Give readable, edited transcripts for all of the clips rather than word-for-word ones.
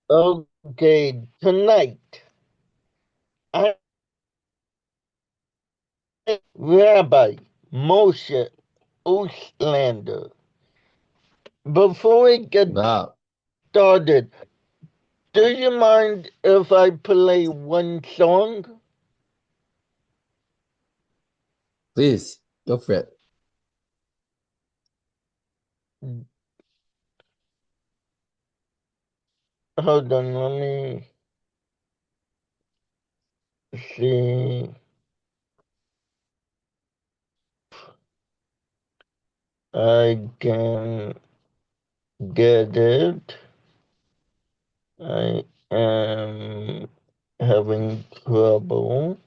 Okay, tonight, I Rabbi Moshe Auslander. Before we get Wow. started, do you mind if I play one song? Please go for it. Hold on, let me see. I can get it. I am having trouble.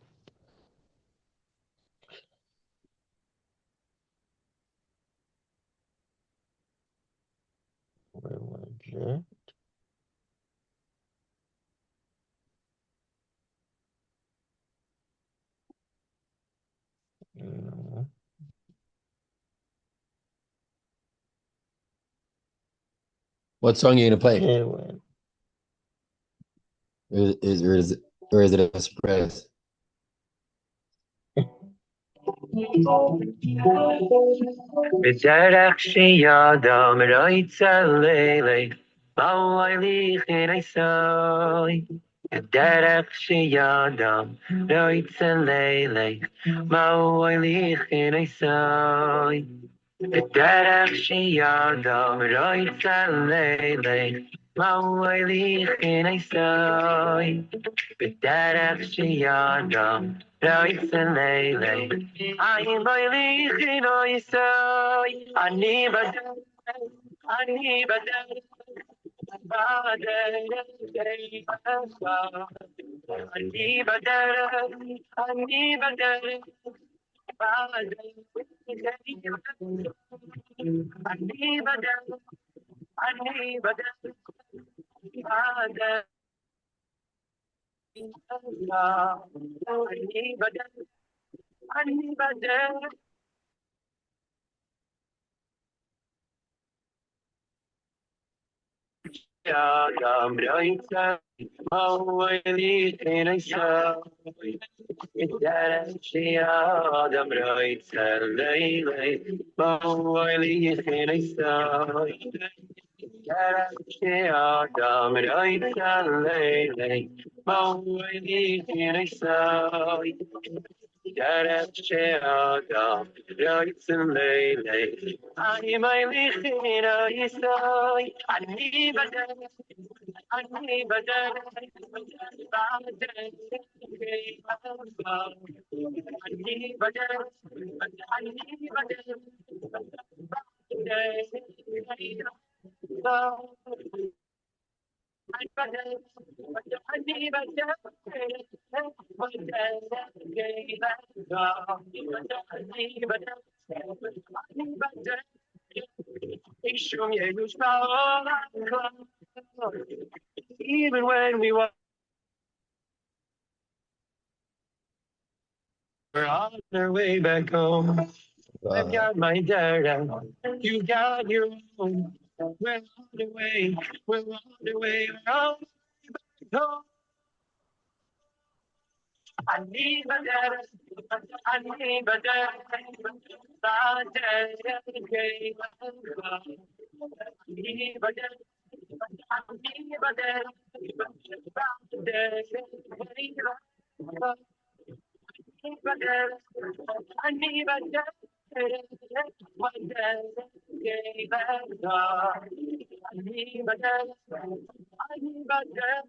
Where was it? No. What song are you gonna play? Here it Or is it a surprise? בדרך שידם רואיצה לילי, באו הליך נסוי. בדרך שידם רואיצה לילי, באו הליך נסוי. בדרך שידם רואיצה לילי, באו הליך נסוי. בדרך שידם רואיצה לילי, I'm believing I say I need but I need Adam Raisa, Mawali Tinasa, Idarashi Adam Raisa, Lele, Mawali Tinasa, Idarashi Adam Raisa, Lele, Mawali Tinasa, Idarashi Adam Raisa, Lele, I'm a little Isa, I need even when we were on our way back home. I've got my data, you got your own. We're on the way, we're on the way, we're on the home. I need my data, I need my data, my data gave us love. I need my data, I need my data, my data gave us love. I need my data, my data gave us love. I need my data, I need my data.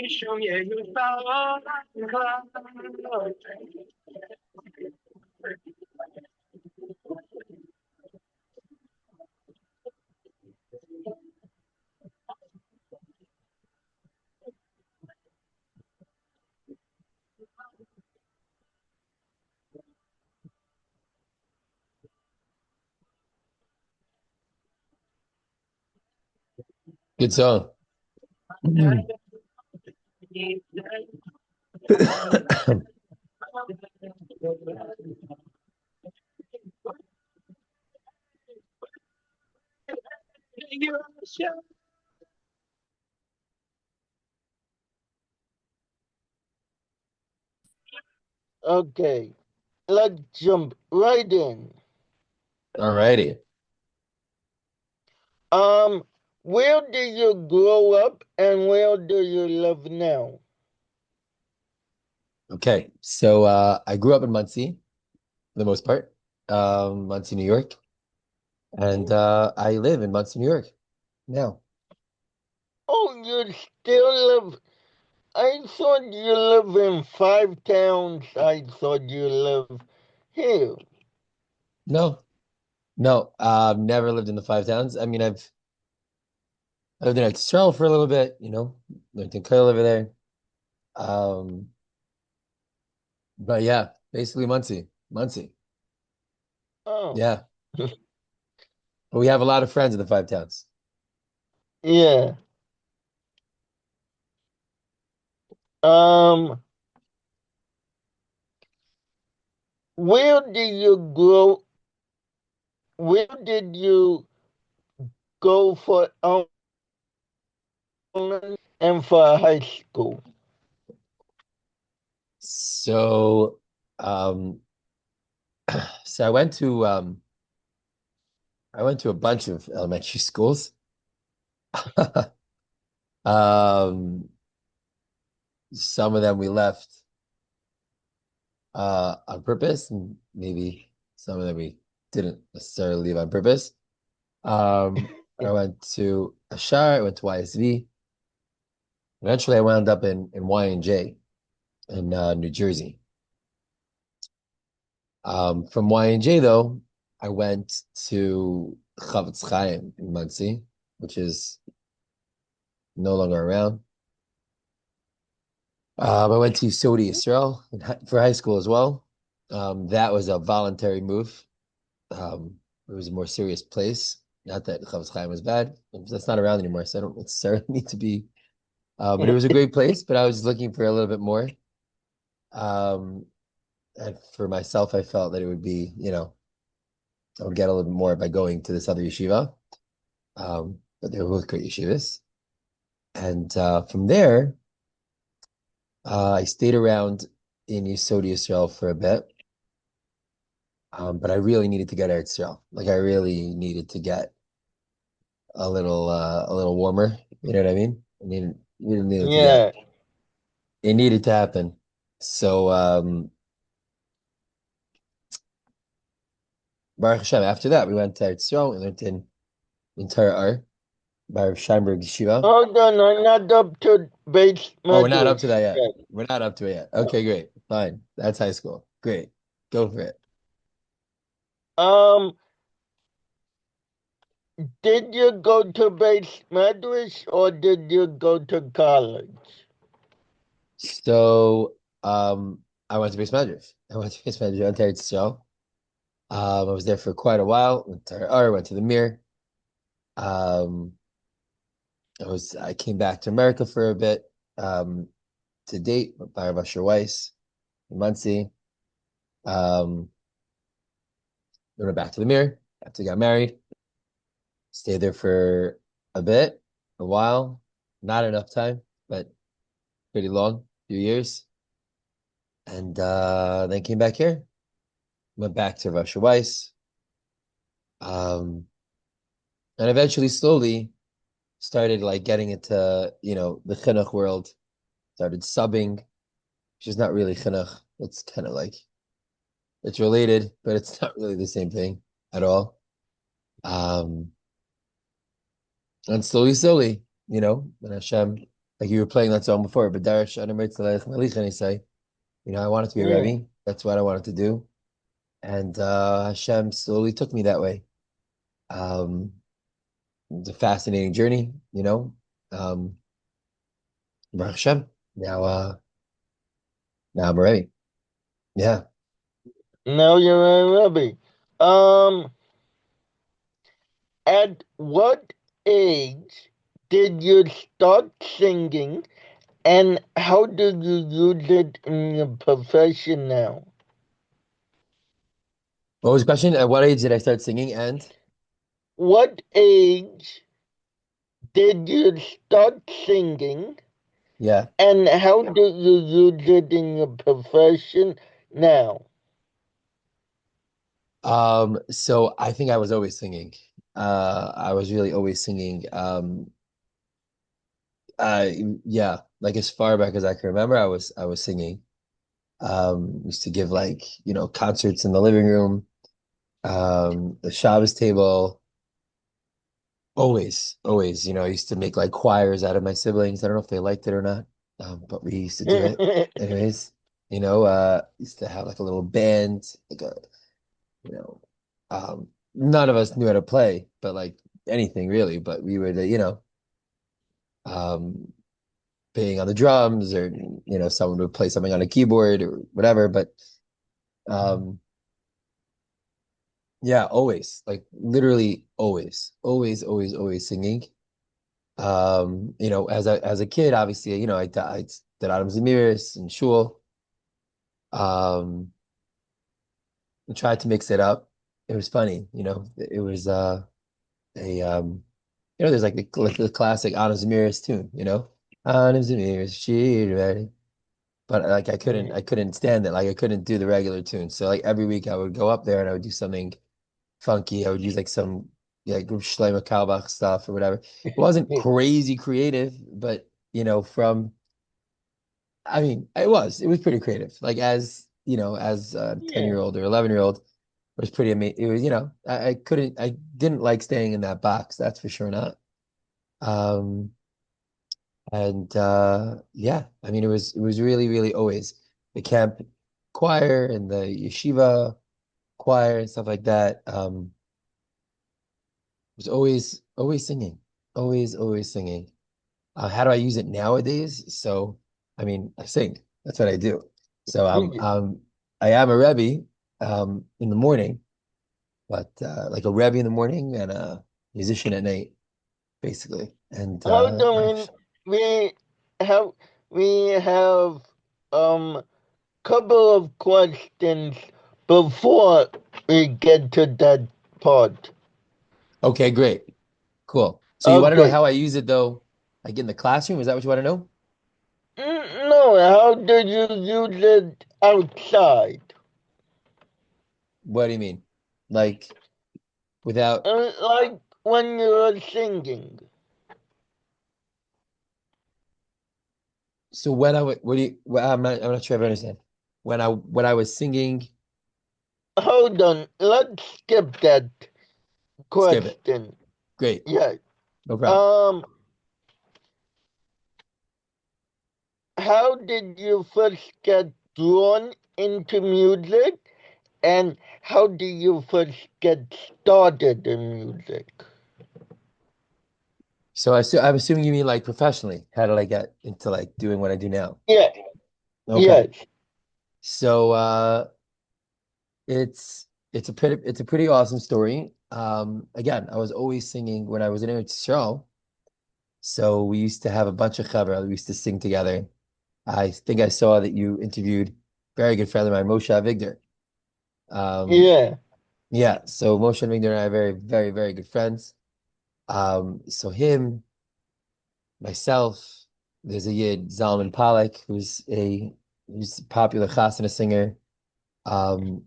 Show me you found Good song. Okay, let's jump right in. Alrighty. Where did you grow up and where do you live now? Okay. So I grew up in Muncie for the most part, Muncie, New York. And I live in Muncie, New York now. Oh, you still live. I thought you live in Five Towns. I thought you live here. No, no, never lived in the Five Towns. I mean, I lived in Excel for a little bit, lived in Kyle over there. Um, but yeah, basically Muncie. Oh, Yeah. But we have a lot of friends in the Five Towns. yeah. Um, where did you grow? Where did you go for and for high school? So, um, so I went to a bunch of elementary schools. Um, some of them we left on purpose, and maybe some of them we didn't necessarily leave on purpose. I went to Ashar, I went to YSV. Eventually, I wound up in Y&J in New Jersey. From Y&J, though, I went to Chavetz Chaim in Monsey, which is no longer around. I went to Yesodi Israel for high school as well. That was a voluntary move. It was a more serious place. Not that Chavetz Chaim was bad. That's not around anymore, so I don't necessarily need to be. But it was a great place, but I was looking for a little bit more. Um, and for myself, I felt that it would be, I would get a little bit more by going to this other yeshiva. But they were both great yeshivas. And from there, I stayed around in Yesodi Israel for a bit. But I really needed to get Eretz Israel. Like I really needed to get a little warmer. You know what I mean? Needed to get Yeah. it needed to happen. So Baruch Hashem, after that we went to Eretz Israel, we learned in Torah by Scheinberg Yeshiva. Hold on, I'm not up to base Oh, we're not up measures to that yet. yet. We're not up to it yet. Okay, great. Fine. That's high school. Great. Go for it. Um, did you go to base measures or did you go to college? So I went to base managers. I went to base manager on Eretz Israel. I was there for quite a while. Went to Torah, went to the Mir. Um, I came back to America for a bit. To date with Rav Asher Weiss in Muncie. Um, we went back to the Mir after I got married. Stayed there for a bit, a while, not enough time, but pretty long, few years. And then came back here. Went back to Rav Asher Weiss. Um, and eventually, slowly, started like getting into the chinuch world. Started subbing, which is not really chinuch. It's kind of like it's related, but it's not really the same thing at all. Um, and slowly, when Hashem, like you were playing that song before, but Darash and I say, I wanted to be a Yeah. Rebbe. That's what I wanted to do. And Hashem slowly took me that way. Um, it's a fascinating journey, Um, Baruch Hashem. Now I'm a Rebbe. Yeah. Now you're a Rebbe. Um, at what age did you start singing and how do you use it in your profession now? What was the question? At what age did I start singing? And What age did you start singing yeah. and how do you use it in your profession now? So I think I was always singing. I was really always singing. Uh, yeah, like as far back as I can remember, I was singing. Used to give like, concerts in the living room, the Shabbos table. Always, always, I used to make like choirs out of my siblings. I don't know if they liked it or not, but we used to do it anyways. Used to have like a little band, like you know, none of us knew how to play, but like anything really. But we would, um, being on the drums, or someone would play something on a keyboard or whatever. But um, yeah, always, like literally always, always, always, always singing. As a kid, obviously, I did Adams and Miras and Shul. Um, I tried to mix it up. It was funny, it was a there's like the classic Adams and Miras tune, Adams and Miras, she ready. But like I couldn't stand it. Like I couldn't do the regular tune. So like every week I would go up there and I would do something funky. I would use like some like Shlomo Carlebach stuff or whatever. It wasn't crazy creative, but from I mean, it was pretty creative. Like as a Yeah. 10-year-old or 11-year-old, it was pretty amazing. It was, I didn't like staying in that box, that's for sure not. Um, and yeah, I mean it was really, really always the camp choir and the yeshiva choir and stuff like that. Was always, always singing, always, always singing. How do I use it nowadays? So, I mean, I sing. That's what I do. So I am a Rebbe in the morning, but like a Rebbe in the morning and a musician at night, basically. And Hold on. We have we have couple of questions before we get to that part. okay, great, cool. So you want to know Okay. how I use it though, like in the classroom? Is that what you want to know? No, how did you use it outside? What do you mean? Like without? Like when you were singing. So when I would, what do you? Well, I'm not sure if I understand. When I was singing, Hold on. Let's skip that skip it. question. Great, Yeah. no problem. Um, how did you first get drawn into music, and how did you first get started in music? So I'm assuming you mean like professionally. How did I get into like doing what I do now? Yeah. Okay. Yes. So it's a pretty awesome story. Again, I was always singing when I was in Eretz Yisrael. So we used to have a bunch of chavra. We used to sing together. I think I saw that you interviewed a very good friend of mine, Moshe Avigdor. Um, Yeah. yeah, so Moshe Avigdor and I are very, very, very good friends. So him, myself, there's a Yid, Zalman Pollock, who's a popular chasana singer. Um,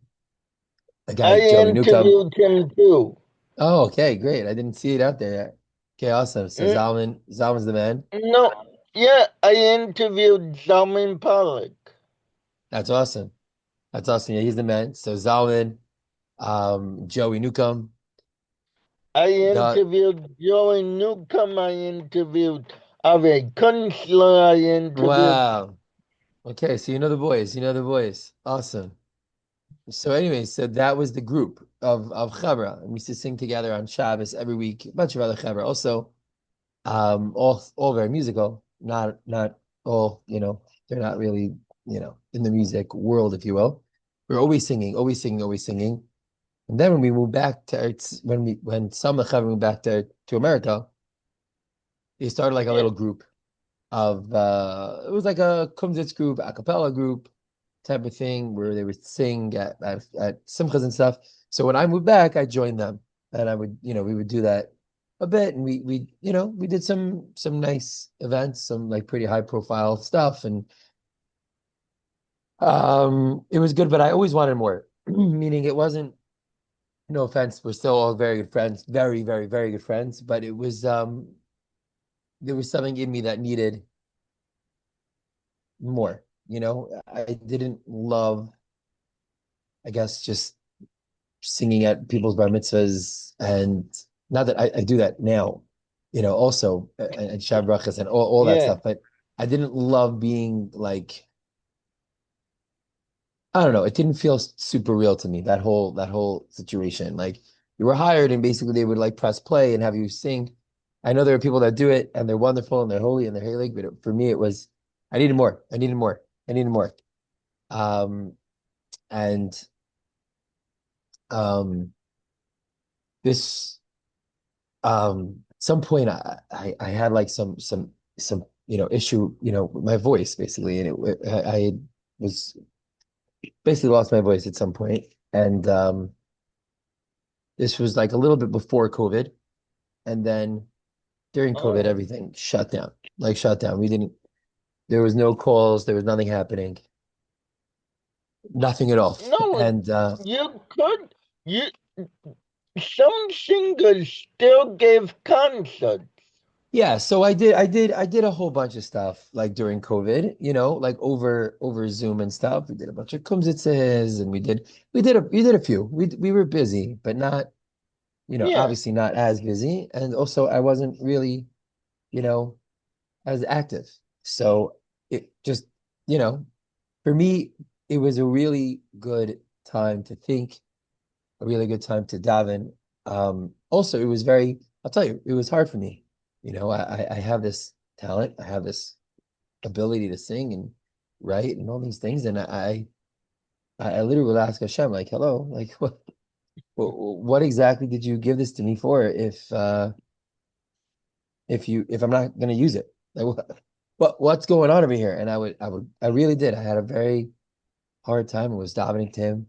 a guy, I Joey Newcomb. interviewed him too. Oh, okay, great. I didn't see it out there yet. Okay, awesome. So Mm, Zalman's the man. no. Yeah, I interviewed Salman Pollock. That's awesome. That's awesome. Yeah, he's the man. So Zalman, Joey Newcomb, I the interviewed Joey Newcomb. I interviewed Ave Kunstler. I interviewed. wow. Okay, so you know the boys. You know the boys. Awesome. So anyway, so that was the group of Chabra. And we used to sing together on Shabbos every week. A bunch of other Chabra also. All very musical. Not all, they're not really, in the music world, if you will. We're always singing, always singing, always singing. And then when we moved back to when some of the Chabra moved back to America, they started like a Yeah, little group of it was like a Kumsitz group, a cappella group type of thing where they would sing at simchas and stuff. So when I moved back, I joined them, and I would, we would do that a bit, and we did some nice events, some like pretty high profile stuff, and It was good, but I always wanted more. Meaning it wasn't, no offense, we're still all very good friends, very, very, very good friends, but it was there was something in me that needed more, you know. I didn't love, I guess, just singing at people's bar mitzvahs, and not that I do that now, you know, also and Shab Brachas and all that Yeah. stuff, but I didn't love being like, I don't know, it didn't feel super real to me, that whole situation. Like you were hired and basically they would like press play and have you sing. I know there are people that do it and they're wonderful and they're holy and they're halig, but for me it was, I needed more. I needed more. I needed more. Um and um this at some point I had like some issue, with my voice basically, and I was basically lost my voice at some point, and this was like a little bit before COVID, and then during COVID Oh. everything shut down, like shut down. We didn't There was no calls, there was nothing happening, nothing at all. No, And you could. You some singers still give concerts. yeah, so I did a whole bunch of stuff like during COVID, like over Zoom and stuff. We did a bunch of kumsitzes, and we did a few. We were busy, but not, Yeah. obviously not as busy. And also I wasn't really, you know, as active. So it just, you know, for me, it was a really good time to think, a really good time to daven. Also, it was I'll tell you, it was hard for me. I have this talent, I have this ability to sing and write and all these things. And I literally would ask Hashem, like, hello, like, what exactly did you give this to me for if I'm not going to use it? Like, what's going on over here? And I really did. I had a very hard time. I was davening to him.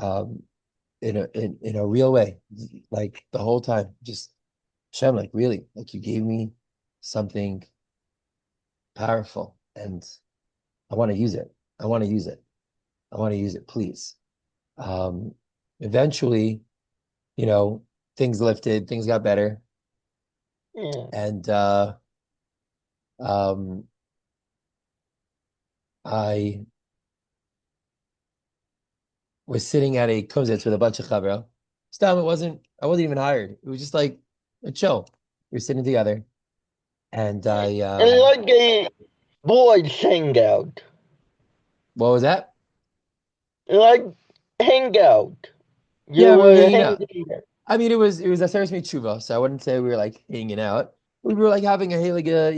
Um, in a real way, like the whole time. Just Shem, like really, like you gave me something powerful, and I want to use it. I want to use it. I want to use it, please. Um, Eventually, you know, things lifted, things got better, Yeah. and um, I was sitting at a kozitz with a bunch of chavra. Stam, I wasn't even hired. It was just like a chill. We were sitting together, and And like a boys hangout. what was that? Like hangout. You Yeah, we were were hanging out. hanging out. I mean, it was a Seres Tshuva, so I wouldn't say we were like hanging out. We were like having a heliga,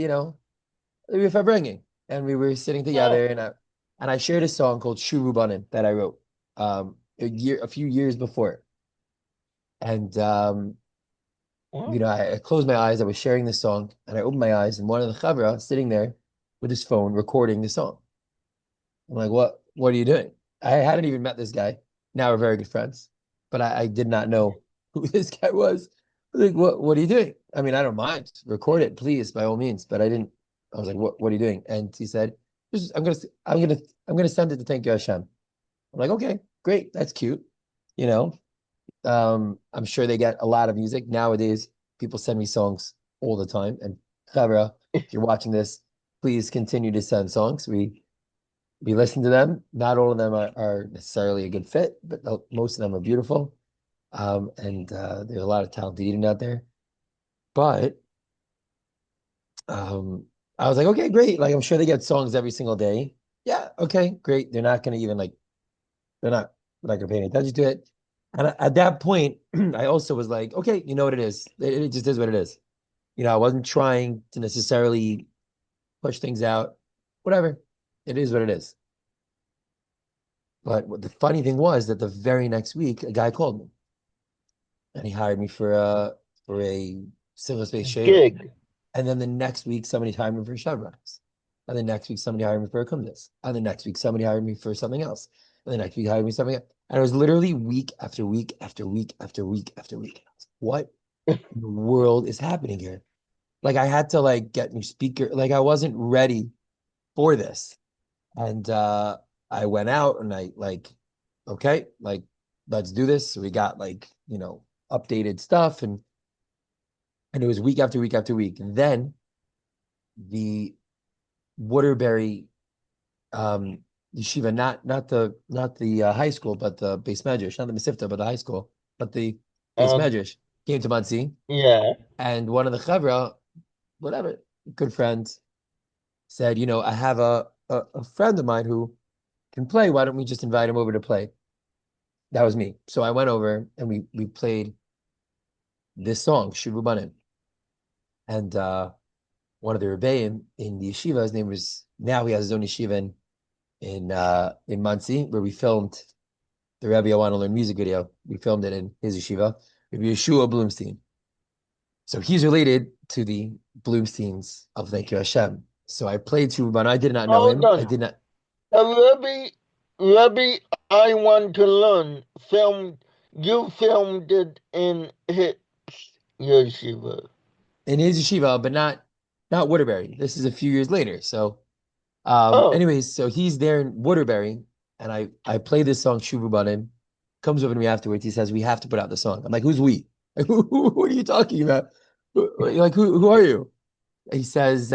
we were bringing, and we were sitting Oh, together, and I shared a song called Shuvu Banim that I wrote a few years before, and well, I closed my eyes. I was sharing the song, and I opened my eyes, and one of the chavra sitting there with his phone recording the song. I'm like, what are you doing? I hadn't even met this guy. Now we're very good friends, but I did not know who this guy was. I was like, what are you doing? I mean, I don't mind. Record it, please, by all means. But I was like, what are you doing? And he said, I'm gonna send it to thank you, Hashem. I'm like, okay, great, that's cute. You know, I'm sure they get a lot of music. Nowadays, people send me songs all the time. And Chavra, if you're watching this, please continue to send songs. We listen to them. Not all of them are necessarily a good fit, but most of them are beautiful. And there's a lot of talented eating out there. But I was like, okay, great. Like I'm sure they get songs every single day. Yeah, okay, great. They're not gonna even like they're not like gonna pay any attention to it. And at that point, I also was like, okay, you know what it is. It just is what it is. I wasn't trying to necessarily push things out. Whatever. It is what it is. But what the funny thing was that the very next week, a guy called me and he hired me for a civil space shaver. gig. And then the next week, somebody hired me for Chevron's. And the next week, somebody hired me for a Kumdis. And the next week, somebody hired me for something else. And the next week, hired me something else. And it was literally week after week after week after week after week. What in the world is happening here? Like I had to like get new speaker. Like I wasn't ready for this. And I went out and I okay, let's do this. So we got updated stuff and it was week after week after week. And then the Waterbury um yeshiva, not the high school, but the base medrash, not the Mesivta, but the high school, but the base Uh, medrash came to Monsey, yeah. and one of the chevra, whatever, good friends, said, I have a friend of mine who can play. Why don't we just invite him over to play? That was me. So I went over and we played this song, Shuvu Banim. And one of the rebbeim in the yeshiva, his name was, now he has his own yeshiva in Monsey, where we filmed the Rabbi I Want to Learn music video. We filmed it in his yeshiva, Rabbi Yeshua Bloomstein. So he's related to the Bloomsteins of Thank You Hashem. So I played Shuvu Banim. I did not know Hold him. I on. did not. Rabbi, I Want to Learn you filmed it in his yeshiva. In his yeshiva, but not Waterbury. This is a few years later. So Oh, anyways, so he's there in Waterbury, and I play this song Shuvu Banim. Comes over to me afterwards. He says, "We have to put out the song." I'm like, "Who's we? Like, who are you talking about? Who are you?" He says,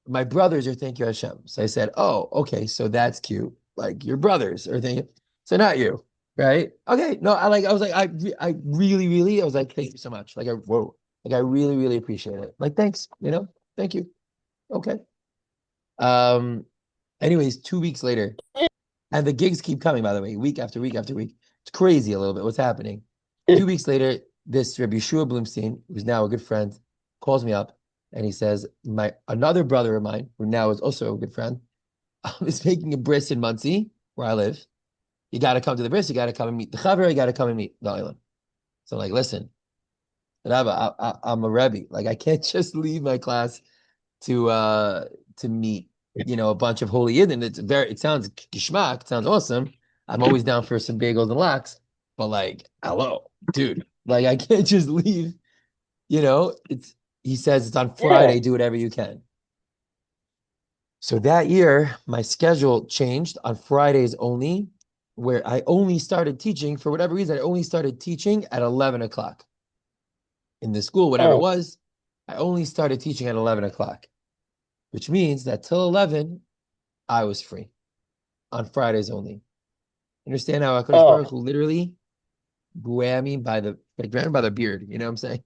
"My brothers are Thank You Hashem." So I said, "Oh, okay, so that's cute. Like your brothers are Thank You, so not you, right? Okay, no, I was like, I really, really, I was like, thank you so much. Whoa, I really, really appreciate it. Like, thanks, thank you. Okay. Um, anyways, 2 weeks later, and the gigs keep coming, by the way, week after week after week. It's crazy a little bit what's happening. 2 weeks later, this Rabbi Yeshua Bloomstein, who's now a good friend, calls me up and he says, my another brother of mine, who now is also a good friend, is making a bris in Monsey, where I live. You got to come to the bris. You got to come and meet the chaver. You got to come and meet the island. So I'm like, listen, Rabbi, I'm a Rebbe. Like, I can't just leave my class to meet a bunch of holy Yidden. It sounds geschmack, it sounds awesome. I'm always down for some bagels and lax, but like, hello, dude, like I can't just leave. It's he says it's on yeah. Friday. Do whatever you can. So that year, my schedule changed on Fridays only, where I only started teaching for whatever reason. I only started teaching at 11 o'clock in the school, whatever it Oh, was. I only started teaching at 11 o'clock, which means that till 11, I was free on Fridays only. Understand how HaKadosh Baruch oh. Hu literally grabbed me grabbed me by the beard, you know what I'm saying?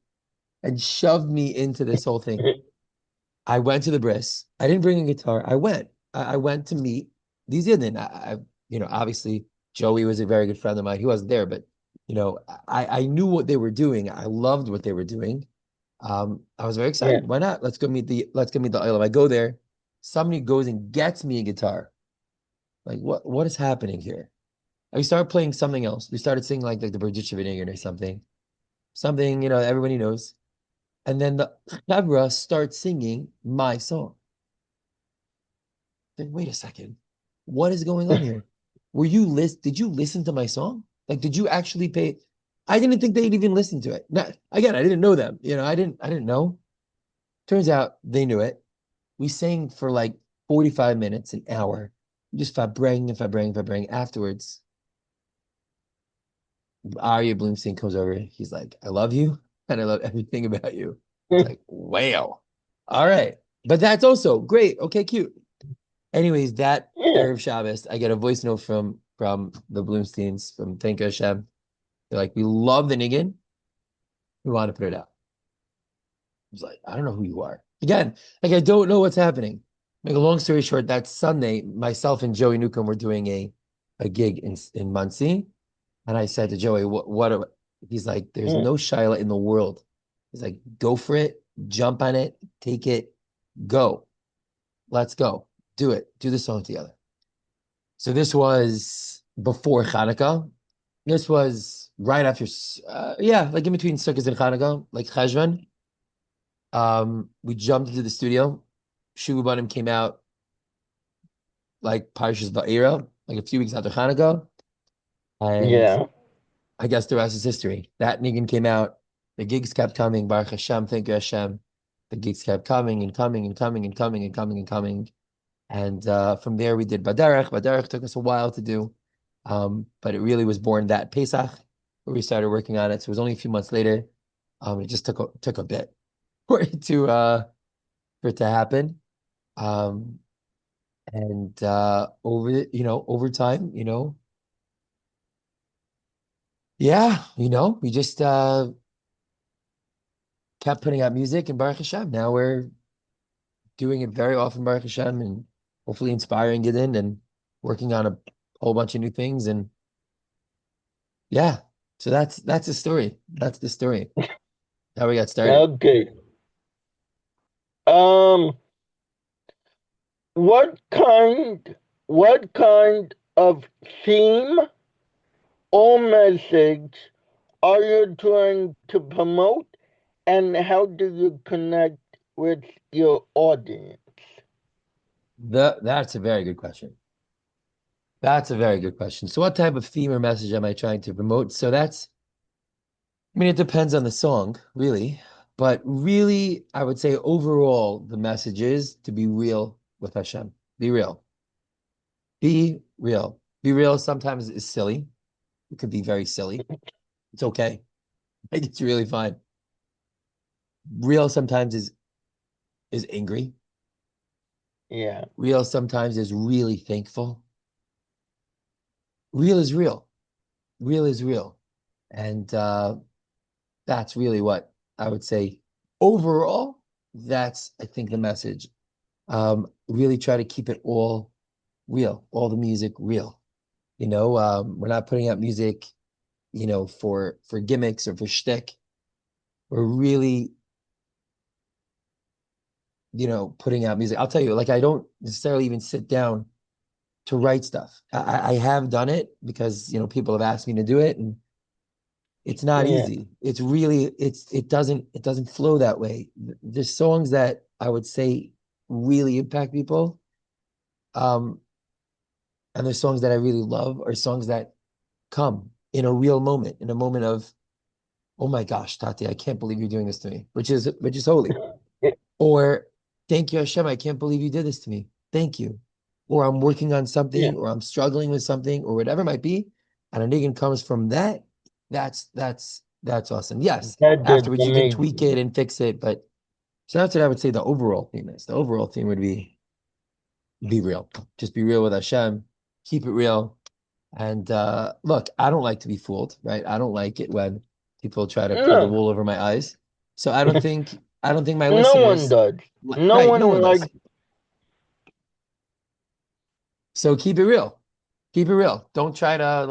And shoved me into this whole thing. I went to the bris. I didn't bring a guitar. I went. I went to meet these Yidden. Obviously Joey was a very good friend of mine. He wasn't there, but I knew what they were doing. I loved what they were doing. I was very Yeah. excited. Why not? Let's go meet the Olam. I go there. Somebody goes and gets me a guitar. Like, what is happening here? We started playing something else. We started singing like the Berdichev or something. Something, everybody knows. And then the Chabra starts singing my song. Then wait a second. What is going on here? Did you listen to my song? Like, did you actually pay? I didn't think they'd even listen to it. Not, again, I didn't know them. I didn't know. Turns out they knew it. We sang for like 45 minutes, an hour. We just fabrang and fabrang and fabrang. Afterwards, Arya Bloomstein comes over. He's like, I love you and I love everything about you. It's like, wow. All right. But that's also great. Okay, cute. Anyways, that Yeah. Erev Shabbos, I get a voice note from the Bloomsteins, from Thank You Hashem. They're like, we love the niggin. We want to put it out. I was like, I don't know who you are. Again, like I don't know what's happening. Make a long story short, that Sunday, myself and Joey Newcomb were doing a gig in Monsey. And I said to Joey, he's like, there's Mm. no Shiloh in the world. He's like, go for it, jump on it, take it, go. Let's go. Do it. Do the song together. So this was before Hanukkah. This was right after, like in between Sukkot and Hanukkah, like Cheshvan. We jumped into the studio. Shuvu Banim came out like Parshas Va'era, like a few weeks after Hanukkah. And Yeah. I guess the rest is history. That niggin came out. The gigs kept coming. Baruch Hashem, thank you Hashem. The gigs kept coming and coming and coming and coming and coming and coming. And from there, we did Badarach. Badarach took us a while to do, but it really was born that Pesach where we started working on it. So it was only a few months later. It just took a bit for it to happen. Um, and over time, yeah, we just kept putting out music, and Baruch Hashem. Now we're doing it very often, Baruch Hashem, and hopefully inspiring it in and working on a whole bunch of new things. And yeah, so that's the story. That's the story. How we got started. Okay. Um, what kind of theme or message are you trying to promote, and how do you connect with your audience? That's a very good question. That's a very good question. So what type of theme or message am I trying to promote? I mean, it depends on the song, really. But really, I would say overall, the message is to be real with Hashem. Be real. Be real. Be real sometimes is silly. It could be very silly. It's okay. Like it's really fine. Real sometimes is angry. Yeah. Real sometimes is really thankful. Real is real. Real is real. And that's really what I would say. Overall, that's I think the message. Really try to keep it all real, all the music real. We're not putting out music, for gimmicks or for shtick. We're really, putting out music. I'll tell you, like I don't necessarily even sit down to write stuff. I have done it because people have asked me to do it, and it's not Yeah. easy. It doesn't flow that way. There's songs that I would say really impact people. Um, and there's songs that I really love are songs that come in a real moment, in a moment of, oh my gosh, Tati, I can't believe you're doing this to me, which is holy. Or thank you, Hashem, I can't believe you did this to me. Thank you. Or I'm working on Yeah. something, or I'm struggling with something, or whatever it might be. And a niggin comes from that. That's awesome. Yes, That is afterwards you can tweak amazing. it and fix it, but so that's what I would say the overall theme is. The overall theme would be real. Just be real with Hashem, keep it real. And look, I don't like to be fooled, right? I don't like it when people try to pull the No, wool over my eyes. So I don't think my no one listeners, does. No right? No one one does. likes. So keep it real. Keep it real. Don't try to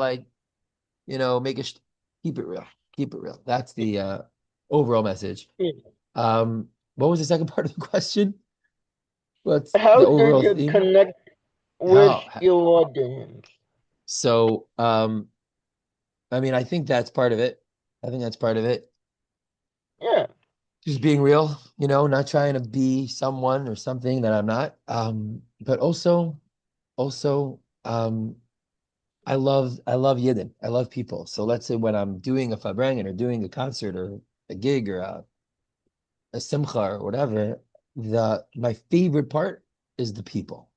make it. Keep it real. Keep it real. That's the overall message. What was the second part of the question? What's the How do overall you theme? connect with Oh, your audience? so I mean, I think that's part of it. I think that's part of it. Yeah. Just being real, not trying to be someone or something that I'm not. But also, I love Yidden. I love people. So let's say when I'm doing a Fabrengen or doing a concert or a gig or a simcha or whatever, my favorite part is the people.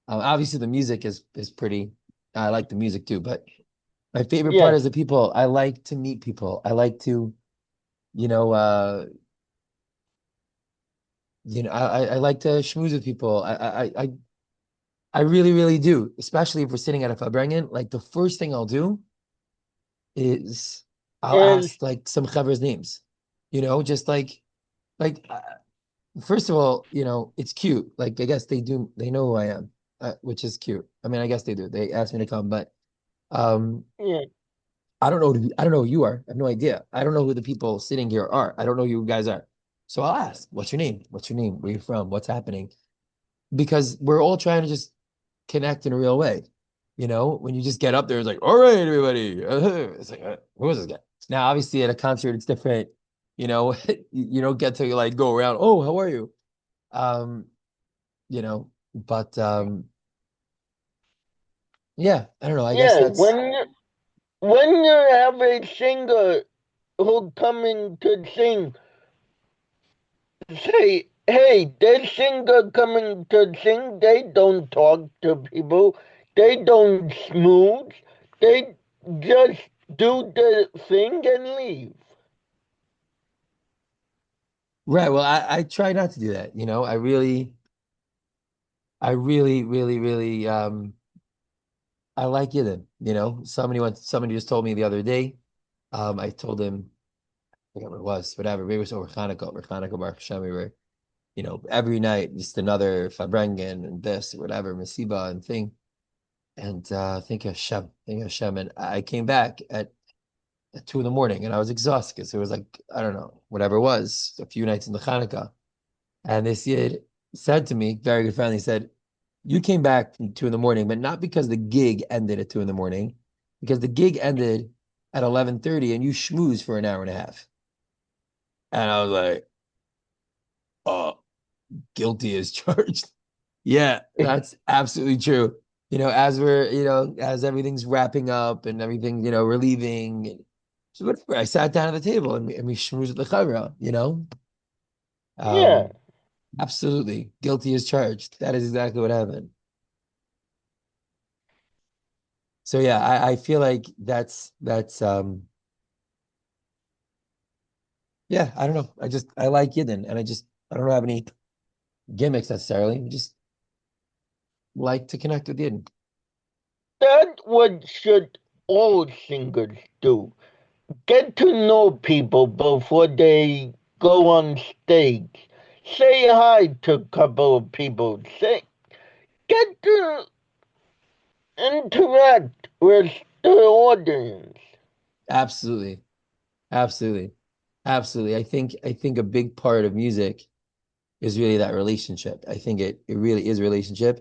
Obviously, the music is pretty. I like the music too, but my favorite part Yes. is the people. I like to meet people. I like to, you know, uh, I like to schmooze with people. I really, really do. Especially if we're sitting at a Fabrengen. Like the first thing I'll do is I'll Is ask like some chavers names. Just like first of all, it's cute. Like I guess they know who I am, which is cute. I mean, I guess they do. They asked me to come, but um, yeah. I don't know who you are. I have no idea. I don't know who the people sitting here are. I don't know who you guys are. So I'll ask, what's your name? What's your name? Where you from? What's happening? Because we're all trying to just connect in a real way. When you just get up there, it's like, all right, everybody. It's like, who is this guy? Now, obviously, at a concert, it's different. You don't get to like go around. Oh, how are you? Um, but yeah, I don't know. I guess Yeah. that's When you have a singer who come in to sing, say hey, the singer coming to sing, they don't talk to people. They don't smooth. They just do the thing and leave. Right. Well, I try not to do that. I really I like Yidden. Somebody just told me the other day. I told him, I forget what it was, whatever. Maybe it was over Hanukkah, Baruch Hashem, we were, every night just another Fabrengen and this, whatever, Masiba and thing. And thank you Hashem. And I came back at 2 in the morning and I was exhausted because it was like, I don't know, whatever it was, a few nights in the Hanukkah. And this Yid said to me, very good friend, he said, you came back from 2 in the morning, but not because the gig ended at 2 in the morning, because the gig ended at 11:30 and you schmoozed for an hour and a half. And I was like, oh, guilty as charged. Yeah, that's absolutely true. As everything's wrapping up and everything, we're leaving. So whatever, I sat down at the table and we schmoozed with the chavra. Yeah, Um, Absolutely. Guilty as charged. That is exactly what happened. So yeah, I feel like that's yeah, I don't know. I like Yidden and I don't have any gimmicks necessarily. I just like to connect with Yidden. that's what should all singers do. Get to know people before they go on stage. Say hi to a couple of people. Get to interact with the audience. Absolutely. Absolutely. Absolutely. I think a big part of music is really that relationship. I think it really is a relationship.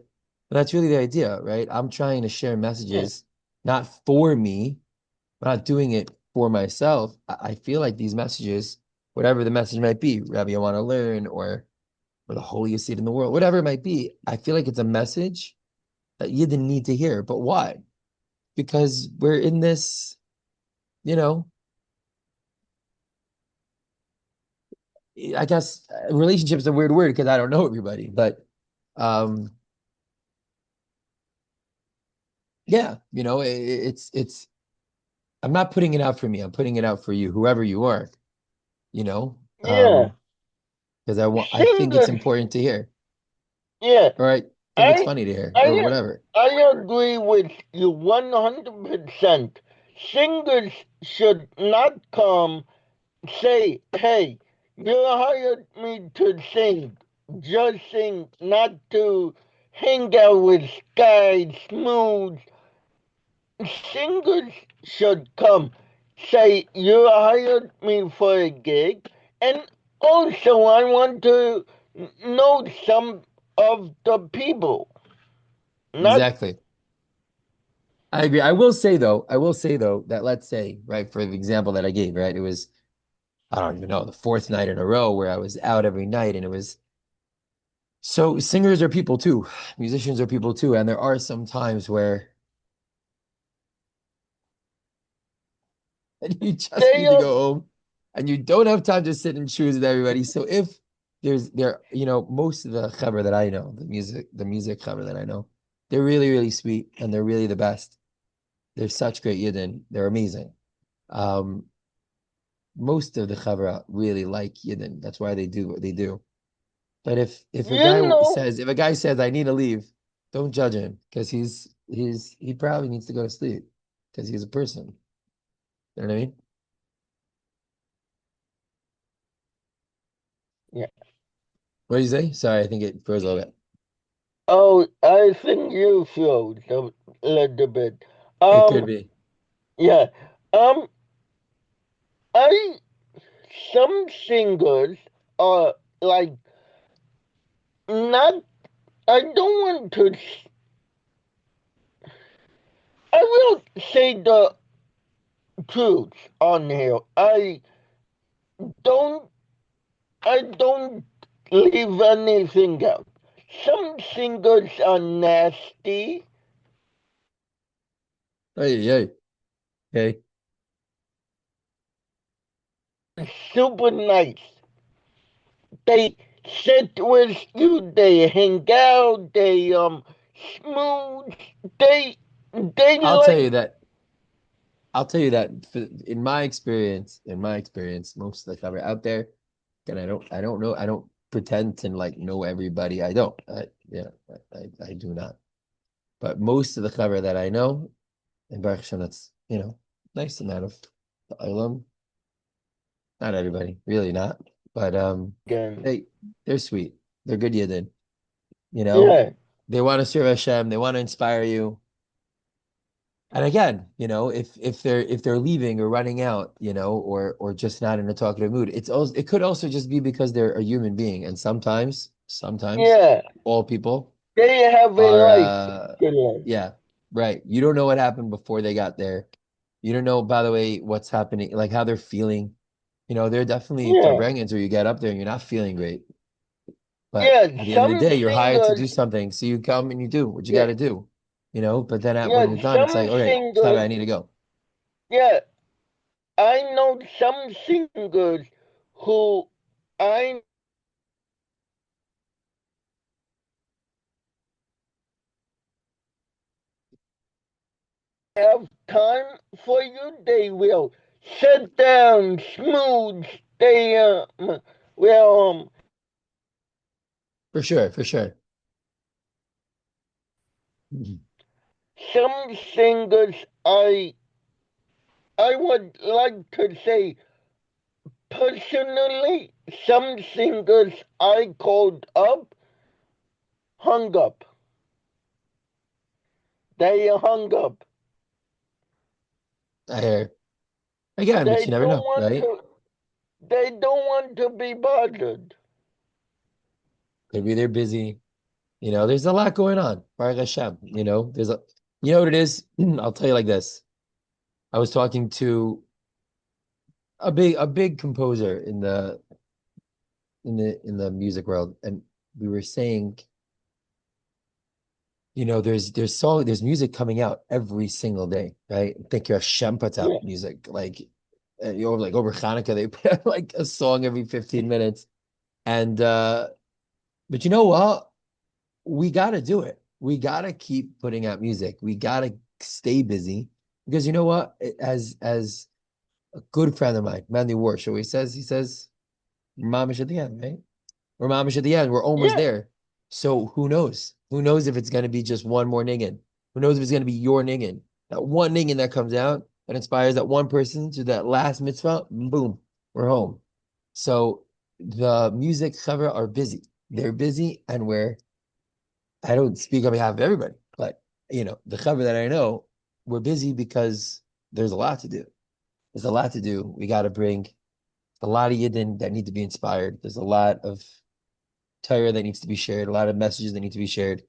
And that's really the idea, right? I'm trying to share Yeah, messages not for me, I'm not doing it for myself. I feel like these messages, whatever the message might be, Rabbi, I want to learn, or the holiest seed in the world, whatever it might be, I feel like it's a message that you didn't need to hear. But why? Because we're in this, you know, I guess relationship is a weird word because I don't know everybody, but um, yeah, it's I'm not putting it out for me. I'm putting it out for you, whoever you are, you know, yeah. because I think it's Singers, important to hear. yeah. Or I think it's I, funny to hear, or I, whatever. I agree with you 100%. Singers should not come say, hey, you hired me to sing. Just sing, not to hang out with guys, smooth. Singers should come. Say, you hired me for a gig, and also I want to know some of the people. Not, Exactly. I agree. I will say though, that let's say, right, for the example that I gave, right, it was, I don't even know, the fourth night in a row where I was out every night and it was, so singers are people too, musicians are people too. And there are some times where you just they need to are, go home and you don't have time to sit and choose with everybody. So if most of the cover that I know, the music cover that I know, they're really, really sweet and they're really the best. They're such great yidden. They're amazing. Um, Most of the Chavra really like Yidden. That's why they do what they do. But if a you guy know, says if a guy says I need to leave, don't judge him because he probably needs to go to sleep because he's a person. You know what I mean? yeah. What do you say? Sorry, I think it froze a little bit. Oh, I think you showed a little bit. It could Um, be. yeah. Um, I some singers are like not. I don't want to. I will say the truth on here. Don't. I don't leave anything out. Some singers are nasty, Hey, hey, hey. super nice. They sit with you, they hang out, they smooth, they I'll tell like you that. I'll tell you that in my experience, most of the cover out there, and I don't know, I don't pretend to like know everybody. I don't. I do not. But most of the cover that I know, and Baruch Hashem, that's nice amount of the Olam. Not everybody, really not. But again. they're sweet. They're good Yidden. You know, Yeah, they want to serve Hashem. They want to inspire you. And again, if they're leaving or running out, or just not in a talkative mood, it could also just be because they're a human being. And sometimes yeah. all people They have a are life to live. yeah, right. You don't know what happened before they got there. You don't know, by the way, what's happening, like how they're feeling. There are definitely Yeah, farbrengans where you get up there and you're not feeling great. But yeah. at the end of the Some day, you're hired to do singers, something. So you come and you do what you got yeah, to do. But then when yeah. you're done, it's Some like, okay, stop it, singers, I need to go. yeah. I know some singers who I have time for you. They will sit down, smooth. They will For sure, for sure. Mhm. some singers I would like to say personally, some singers I called up hung up. They hung up. I hear. Again, but They you never don't know, want right? to. They don't want to be bothered. Maybe they're busy. There's a lot going on. Baruch Hashem. You know what it is? I'll tell you like this. I was talking to a big composer in the music world, and we were saying, there's music coming out every single day, right? Think your Hashem puts Yeah, out music like over Hanukkah they put out like a song every 15 minutes, and but you know what? We got to do it. We got to keep putting out music. We got to stay busy because you know what? As a good friend of mine, Mandy Warsh, he says, "Mamish at the end, right? We're mamish at the end. We're almost yeah, there. So who knows? Who knows if it's going to be just one more niggin? Who knows if it's going to be your niggin? That one niggin that comes out that inspires that one person to that last mitzvah. Boom, we're home. So the music cover are busy. They're busy, and I don't speak on behalf of everybody, but the cover that I know, we're busy because there's a lot to do. There's a lot to do. We got to bring a lot of yidden that need to be inspired. There's a lot of Torah that needs to be shared, a lot of messages that need to be shared.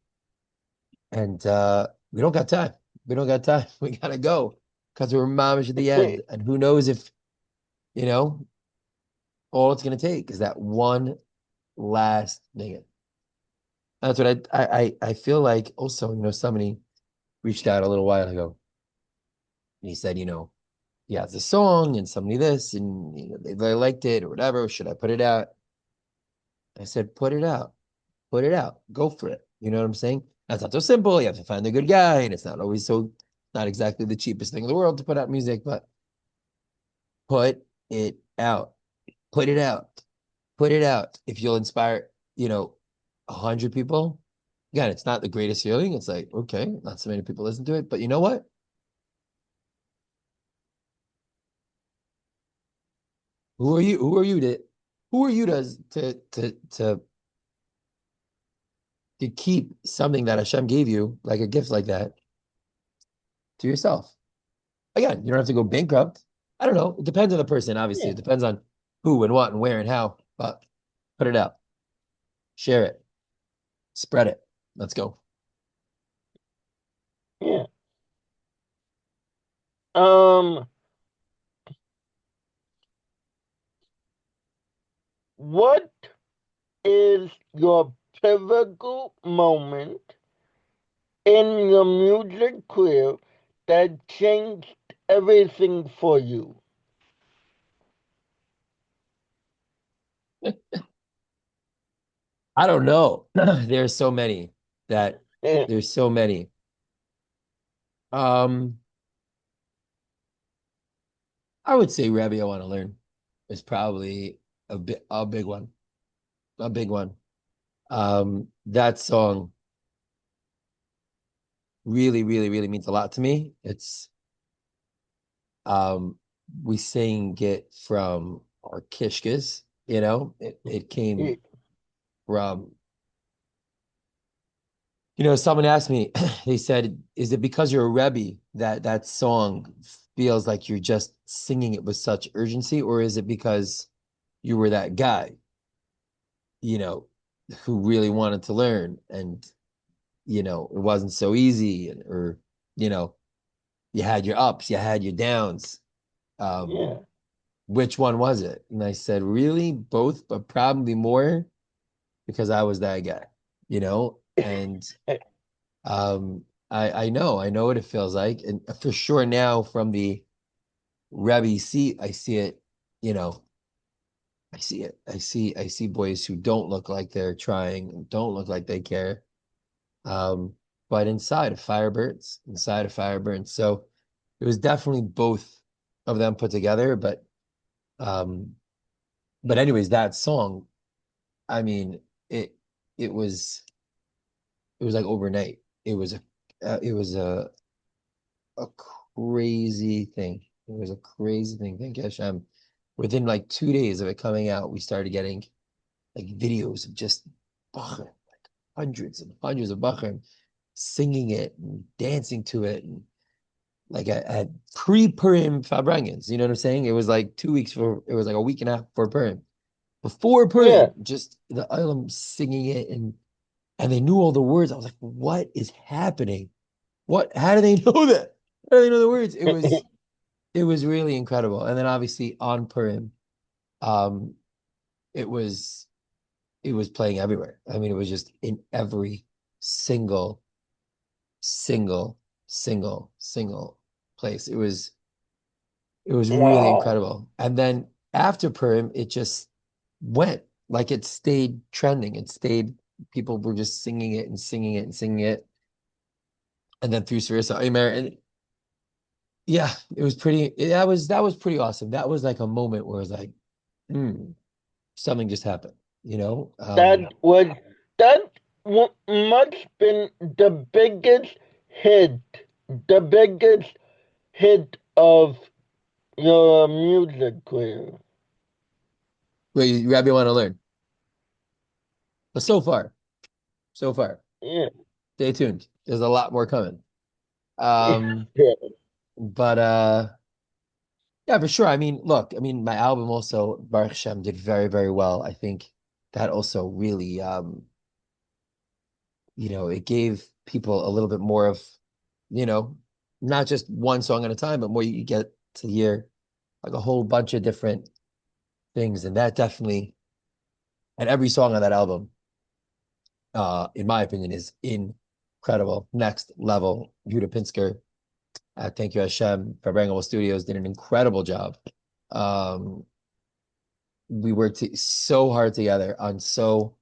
And we don't got time. We don't got time. We gotta go because we're mamish at the end. And who knows if, you know, all it's gonna take is that one last nigga. That's what I feel like also, somebody reached out a little while ago and he said, he has a song and somebody this and they liked it or whatever. Should I put it out? I said, put it out. Put it out. Go for it. You know what I'm saying? That's not so simple. You have to find a good guy, and it's not always not exactly the cheapest thing in the world to put out music, but put it out. Put it out. Put it out. If you'll inspire, 100 people, again, it's not the greatest feeling. It's like, okay, not so many people listen to it, but you know what? Who are you? Who are you to keep something that Hashem gave you, like a gift like that, to yourself? Again, you don't have to go bankrupt. I don't know. It depends on the person, obviously. yeah, It depends on who and what and where and how, but put it out, share it, spread it. Let's go. yeah. Um, what is your pivotal moment in your music career that changed everything for you? I don't know. There's so many that Yeah. there's so many. Um, I would say Rabbi I Want to Learn is probably a big one. A big one. That song really, really, really means a lot to me. It's um we sang it from our kishkas, you know, it came from, you know, someone asked me, they said, is it because you're a Rebbe that that song feels like you're just singing it with such urgency, or is it because you were that guy, you know, who really wanted to learn and, you know, it wasn't so easy, or, you know, you had your ups, you had your downs. Um, Yeah. which one was it? And I said, really, both, but probably more because I was that guy, you know? And I know what it feels like. And for sure now from the Rebbe seat, I see it, you know, I see it. I see boys who don't look like they're trying, don't look like they care. Um, but inside of Firebirds. So it was definitely both of them put together. Um, but anyways, that song, I mean, it it was it was like overnight. It was a crazy thing. It was a crazy thing. Thank you, Hashem. Within like 2 days of it coming out, we started getting like videos of just Bachar, like hundreds of Bachar singing it and dancing to it. And like at pre-Purim Fabrangans, you know what I'm saying? It was like 2 weeks for, it was like a week and a half before Purim. Before Yeah. Purim, just the Ilam singing it and they knew all the words. I was like, what is happening? What? How do they know that? How do they know the words? It was really incredible. And then obviously on Purim, um, it was it was playing everywhere. I mean, it was just in every single, single, single place. It was really Wow. incredible. And then after Purim, it just went like it stayed trending. It stayed. People were just singing it and singing it and singing it. And then through Sarissa Omer, and yeah, it was pretty. That was pretty awesome. That was like a moment where it's like, hmm, something just happened. You know, That was that must been the hit, the biggest hit of your music career. where you Rabbi want to learn. But so far, Yeah. stay tuned. There's a lot more coming. Um, Yeah. but yeah, for sure. I mean, look, I mean, my album also, Baruch Hashem, did very, very well. I think that also really, you know, it gave people a little bit more of, you know, not just one song at a time, but more you get to hear like a whole bunch of different things. And that definitely, and every song on that album, in my opinion, is incredible. Next level. Judah Pinsker, thank you, Hashem, Fabrangable Studios did an incredible job. Um, we worked so hard together on so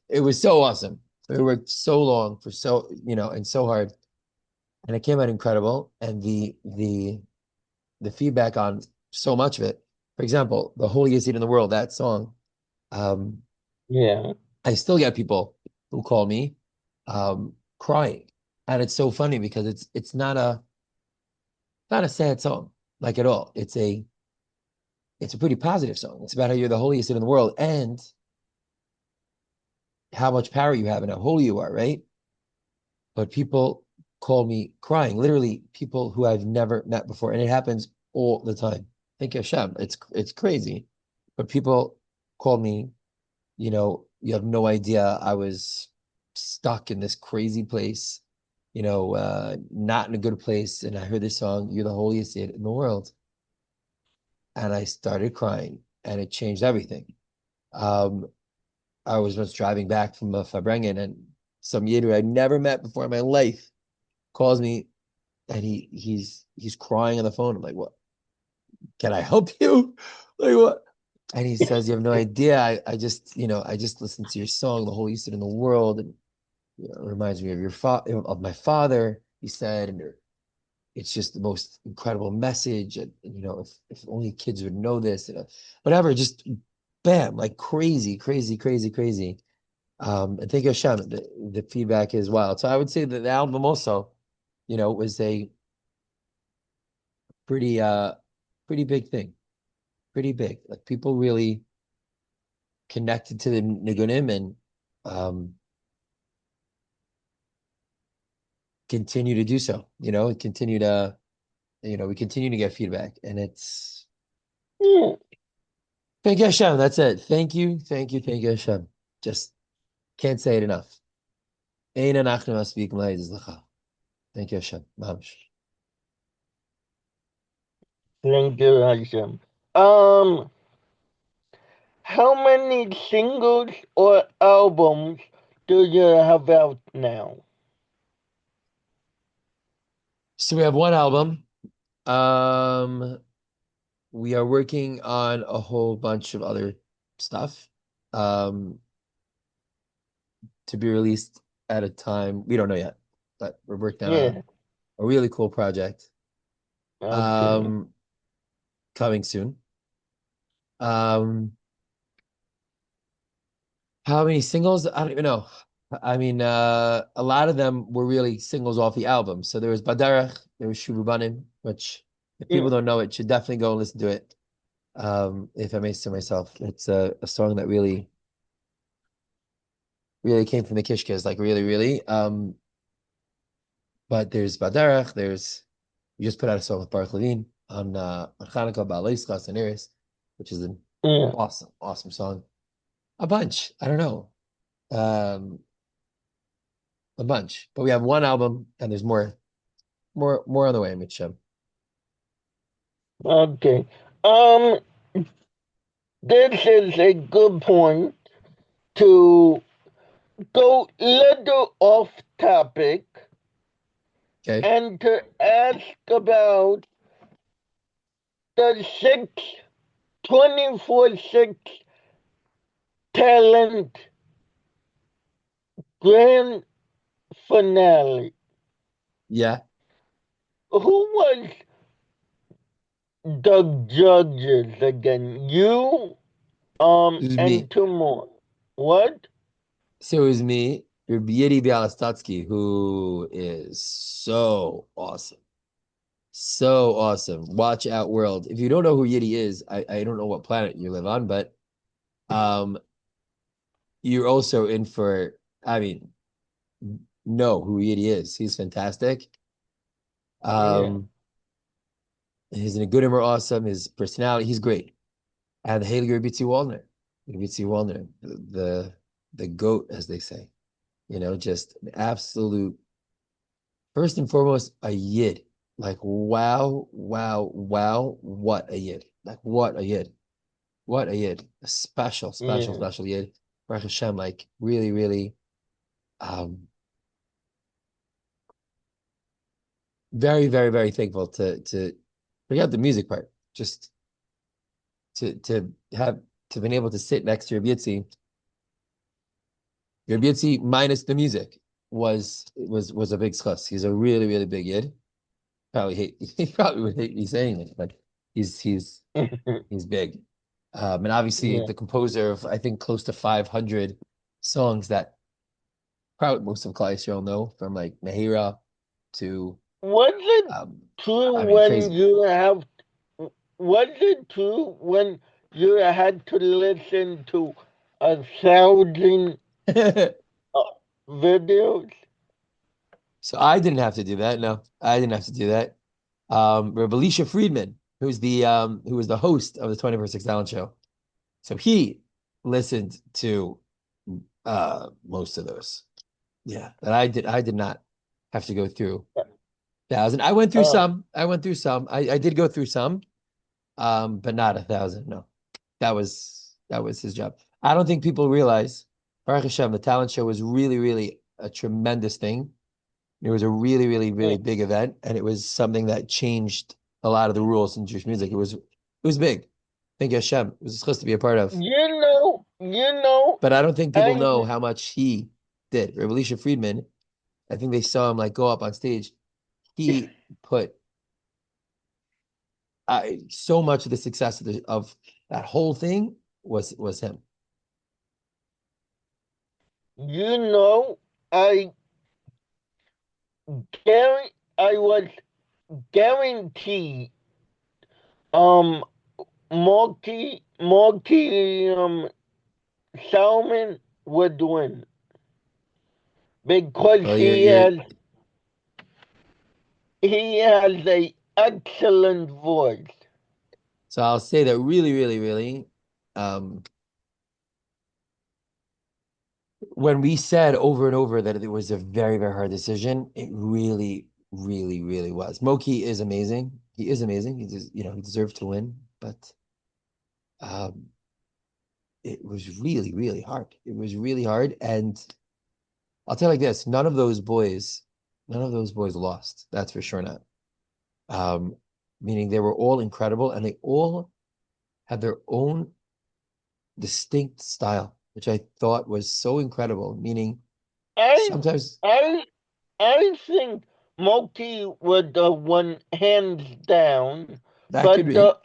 it was so awesome. We worked so long for so, you know, and so hard, and it came out incredible. And the feedback on so much of it, for example, the holiest seed in the world, that song, um, Yeah. I still get people who call me crying. And it's so funny because it's not a sad song, like at all. It's a pretty positive song. It's about how you're the holiest in the world and how much power you have and how holy you are, right? But people call me crying, literally people who I've never met before, and it happens all the time. Thank you, Hashem. It's crazy, but people call me, you know, you have no idea. I was stuck in this crazy place, you know, not in a good place, and I heard this song, "You're the holiest in the world," and I started crying, and it changed everything. Um, I was once driving back from Fabrengen, and some Yiddish I'd never met before in my life calls me, and he's crying on the phone. I'm like, "What? Can I help you?" Like what? And he says, you have no idea. I just, I just listened to your song, The Holiest in the World, and it reminds me of of my father, he said, and it's just the most incredible message. And if only kids would know this, whatever, just bam, like crazy, crazy, crazy, crazy. And thank you, Hashem, the feedback is wild. So I would say that the album also, was a pretty pretty big thing. Pretty big. Like people really connected to the Nigunim and continue to do so. Continue to we continue to get feedback, and it's Yeah. thank you, Hashem. That's it. Thank you, thank you, thank you, Hashem. Just can't say it enough. Ein anachnu maspikim la'ezes lecha. Thank you, Hashem. Mamish. Thank you, Hashem. How many singles or albums do you have out now? So we have one album. We are working on a whole bunch of other stuff. To be released at a time we don't know yet, but we're working on Yeah. a really cool project. Okay. Coming soon. How many singles? I don't even know. I mean, a lot of them were really singles off the album. So there was Badarach, there was Shuvu Banim, which if people Yeah. don't know it, should definitely go and listen to it. If I may say myself, it's a song that really, really came from the Kishkas, like really, really. But there's Badarach, we just put out a song with Baruch Levine on Chanukah, Ba'alei and Iris, which is an Yeah. awesome, awesome song. A bunch. I don't know. Um, a bunch. But we have one album and there's more on the way, Mitchum. Okay. This is a good point to go little off topic Okay. and to ask about the 24/6 talent grand finale. Yeah. Who was the judges again? You, It was me. and two more. What? So it was me, Yidi Bialastotsky, who is so awesome. So awesome. Watch out, world. If you don't know who Yidi is, I don't know what planet you live on, but um you're also in for, I mean, know who Yidi is. He's fantastic. Yeah. He's in a good humor, awesome. His personality, he's great. And the Haley Rabitzi Wallner. Rabitzi Wallner, the GOAT, as they say. Just an absolute, first and foremost, a yid. Like, wow, wow, wow, what a yid. Like, what a yid. What a yid. A special, special, Yeah. special yid. Baruch Hashem, like, really, really, very, very, very thankful to forget the music part. Just to have to been able to sit next to Rabbi Yitzi. Rabbi Yitzi minus the music was a big schus. He's a really, really big yid. He probably would hate me saying it, but he's big. And obviously Yeah. the composer of I think close to 500 songs that probably most of Klal Yisrael know, from like Mehira to Was it true I mean when crazy. you have? Was it true when you had to listen to 1,000 uh, videos? So I didn't have to do that. No, I didn't have to do that. Rabbi Elisha Friedman, who was the host of the 24/6 Talent Show. So he listened to most of those. Yeah, but I did not have to go through 1,000. I went through Uh, some. I did go through some, but not 1,000. No. That was his job. I don't think people realize, Baruch Hashem, the talent show was really, really a tremendous thing. It was a really, really, yeah. really big event, and it was something that changed a lot of the rules in Jewish music. It was big. Thank you, Hashem. It was supposed to be a part of. You know, But I don't think people know I how much he did. Revolution Friedman, I think they saw him like go up on stage. He put so much of the success of that whole thing was him. you know, I I was guaranteed um multi Salmon would win because Well, you're he has a excellent voice. so I'll say that really, really, really, um, when we said over and over that it was a very, very hard decision, it really, really, really was. Moki is amazing. He is amazing. He just, he deserved to win, but um, it was really, really hard. It was really hard, and I'll tell you like this: none of those boys lost. That's for sure not. Um, Meaning they were all incredible, and they all had their own distinct style, which I thought was so incredible. Meaning I sometimes I I think Moki was the one hands down, that could but be. the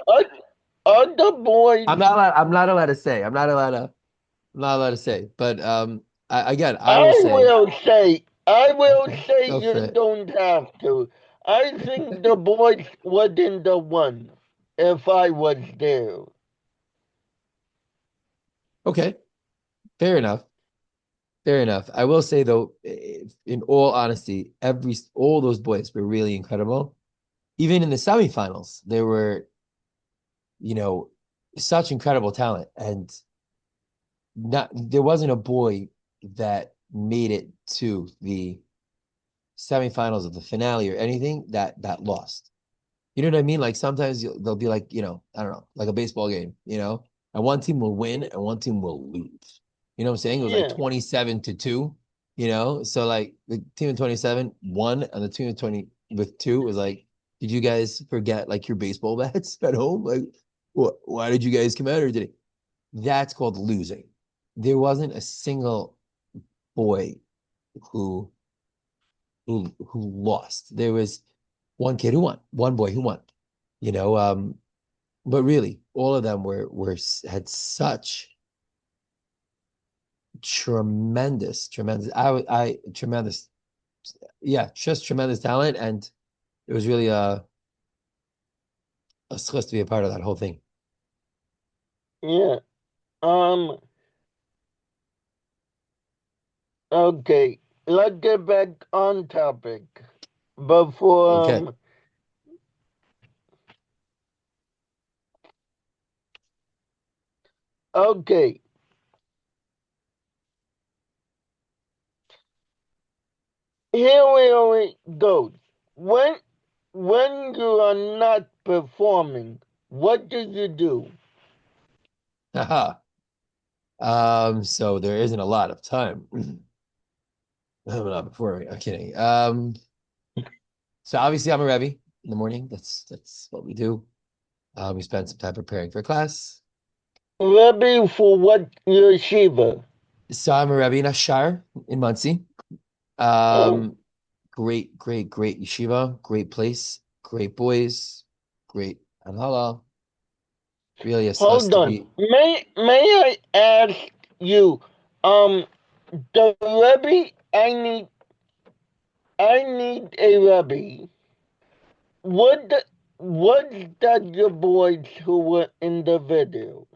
other boys, I'm not allowed to say. I'm not allowed to say. But again, I will okay, say go for you it. don't have to. I think the boys wasn't the one if I was there. Okay, fair enough. Fair enough. I will say though, in all honesty, all those boys were really incredible. Even in the semifinals, there were, you know, such incredible talent, and not there wasn't a boy that made it to the semifinals of the finale or anything that lost. You know what I mean? Like sometimes they'll be like, I don't know, like a baseball game, and one team will win and one team will lose. You know what I'm saying? It was like Yeah, 27-2, So like the team of 27 won and the team of 20 with two was like, did you guys forget like your baseball bats at home? Like, why did you guys come out or did it? That's called losing. There wasn't a single boy who who lost. There was one kid who won, one boy who won. You know, but really, all of them were had such tremendous, tremendous, yeah, just tremendous talent, and it was really a supposed to be a part of that whole thing. yeah. Um. Okay. Let's get back on topic. Before Okay. okay. Here we go. When you are not performing, what do you do? Haha. So there isn't a lot of time. I'm not before I'm kidding. So obviously I'm a Rebbe in the morning. That's what we do. We spend some time preparing for class. Rebbe for what yeshiva? So I'm a Rebbe in Ashar in Muncie. Oh, Um, great, great, great yeshiva, great place, great boys, great halal. Really us hold to on. be. May I ask you? Um, the Rebbe I need a Rebbe. What what's that your boys who were in the video?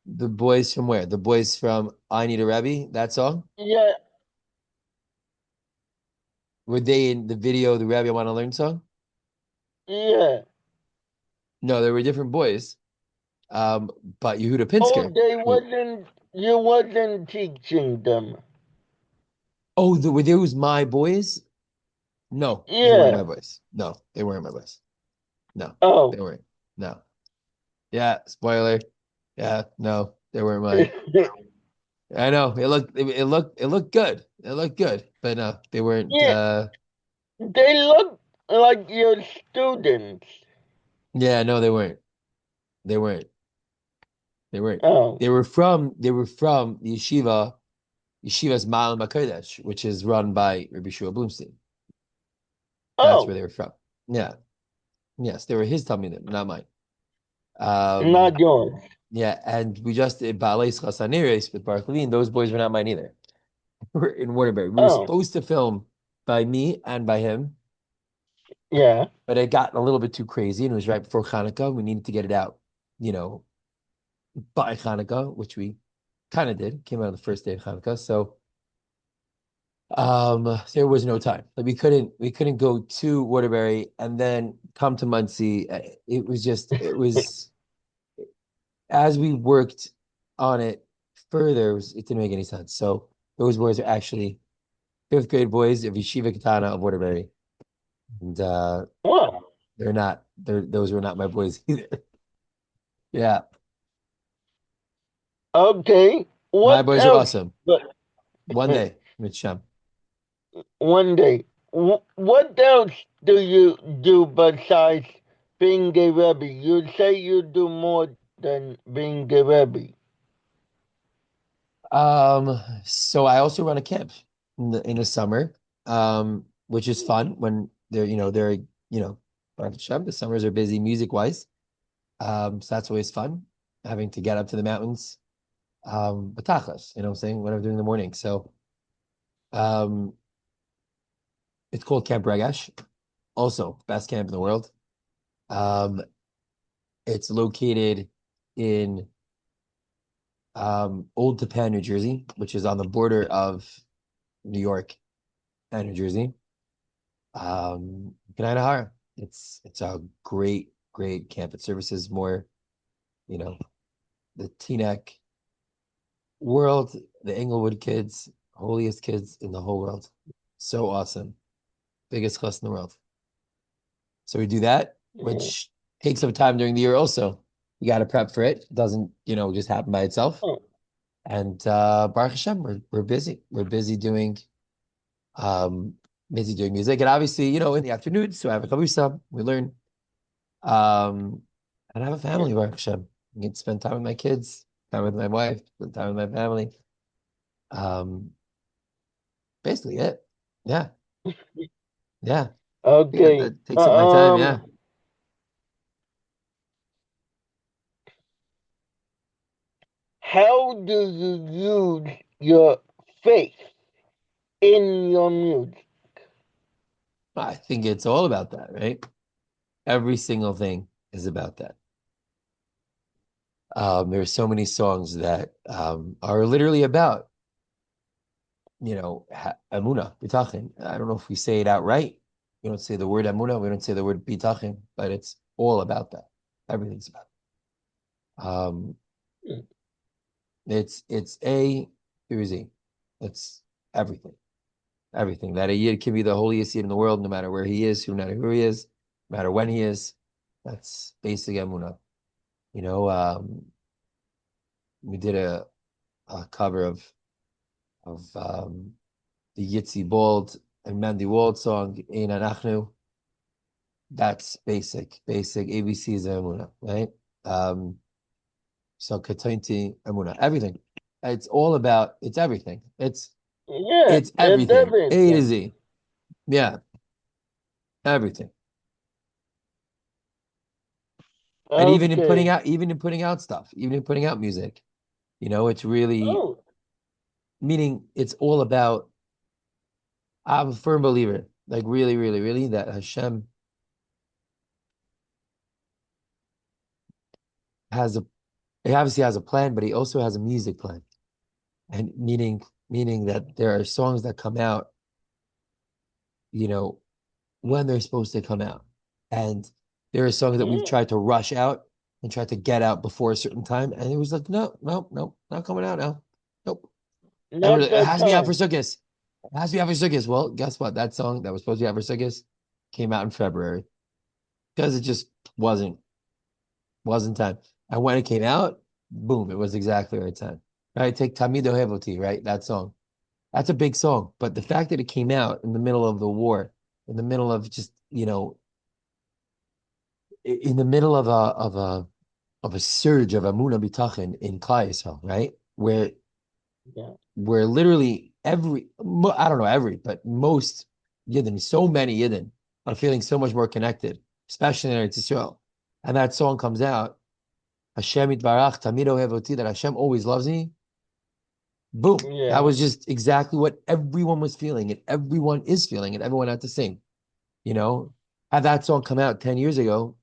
The boys from where? The boys from I Need a Rebbe, that song? Yeah, Were they in the video, the Rebbe I Want to Learn song? yeah. No, there were different boys. Um, but Yehuda Oh, Pinsker, they who, wasn't. You wasn't teaching them. oh, were those my boys? No, they weren't my Yeah. boys. No, they weren't my boys. No, they Oh. weren't. No. Yeah, spoiler. Yeah, no, they weren't mine. I know it looked good. It looked good, but no, they weren't. Yeah, they look like your students. Yeah, no, they weren't. They weren't. They weren't. Oh, They were from the Yeshiva's Ma'al Makodesh, which is run by Rabbi Shua Bloomstein. That's where oh, they were from. Yeah. Yes, they were his Talmidim, not mine. not yours. Yeah, and we just did Baalei Chasaniris with Baruch Levine. Those boys were not mine either. We're in Waterbury. We were Oh, supposed to film by me and by him, yeah. but it got a little bit too crazy, and it was right before Hanukkah. We needed to get it out, you know, by Hanukkah, which we kind of did. Came out on the first day of Hanukkah, so there was no time. Like we couldn't go to Waterbury and then come to Muncie. It was as we worked on it further, it didn't make any sense. So those boys are actually fifth grade boys of Yeshiva Katana of Waterbury. And Wow. those were not my boys either. Yeah. Okay. My What boys are else? awesome. But One day, Mitcham. one day, what else do you do besides being a Rebbe? You say you do more than being a Rebbe. So I also run a camp in the summer, which is fun when Baruch Hashem, the summers are busy music wise. So that's always fun, having to get up to the mountains. But tachas, what I'm saying, what I'm doing in the morning. So um it's called Camp Regash, also best camp in the world. Um, it's located in Old Tappan, New Jersey, which is on the border of New York and New Jersey. Kanai. It's a great camp. It services more, you know, the Teaneck world, the Englewood kids, holiest kids in the whole world. So awesome. Biggest class in the world. So we do that, Yeah. which takes some time during the year also. You got to prep for it. It doesn't, just happen by itself. Oh, And Baruch Hashem, we're busy. We're um busy doing music. And obviously, in the afternoons, so I have a chavrusa, we learn. And I have a family, Baruch Hashem. I get to spend time with my kids, time with my wife, spend time with my family. Um, Basically it. Yeah, yeah. Yeah, okay. that takes up my time, yeah. How do you use your faith in your music? I think it's all about that, right? Every single thing is about that. There are so many songs that are literally about, Amuna, bitachon. I don't know if we say it outright. We don't say the word Amuna, we don't say the word bitachon, but it's all about that. Everything's about it. It's A through Z. It's everything. Everything. That a yid can be the holiest yid in the world, no matter where he is, no matter who he is, no matter when he is. That's basic Amuna. You know, we did a cover of the Yitzi Bald and Mandy Wald song, Ein Anachnu. That's basic ABCs of Amuna, right? So Katainti Amuna, everything. It's everything. It's Yeah, it's it's everything. A to everything. Z. Yeah, everything. And Okay. even in putting out stuff, even in putting out music, it's really Oh, meaning it's all about. I'm a firm believer, like really, really, really, that Hashem has he obviously has a plan, but he also has a music plan. And meaning that there are songs that come out, you know, when they're supposed to come out. And there are songs that we've yeah. tried to rush out and tried to get out before a certain time. And it was like, no, no, no, not coming out now. Nope. And Not it that has to be out for time. Sukkot. It has to be out for Sukkot. Well, guess what? That song that was supposed to be out for Sukkot came out in February because it just wasn't time. And when it came out, boom, it was exactly the right time. Right? Take Tamid Ohevoti, right? That song. That's a big song. But the fact that it came out in the middle of the war, in the middle of just, in the middle of a surge of Amuna B'tachin in Klal Yisrael, right? Yeah. Where literally I don't know every, but most Yidden, so many Yidden are feeling so much more connected, especially in Eretz Yisrael. And that song comes out, Hashem Yitbarach Tamid Ohev Oti, that Hashem always loves me. Boom. That Yeah. was just exactly what everyone was feeling, and everyone is feeling, and everyone had to sing. You know, had that song come out 10 years ago,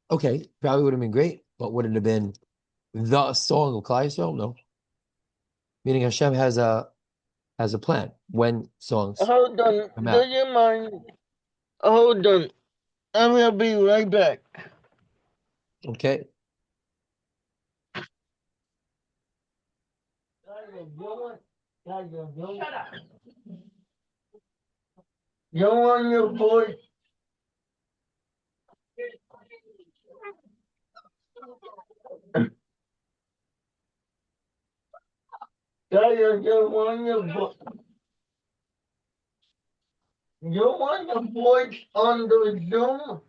okay, probably would have been great, but would it have been the song of Klal Yisrael? No. Meaning Hashem has a plan when songs Hold on. come Do out. you mind? Hold on. I will be right back. Okay. You want your voice? You want your voice? You want your voice on the Zoom?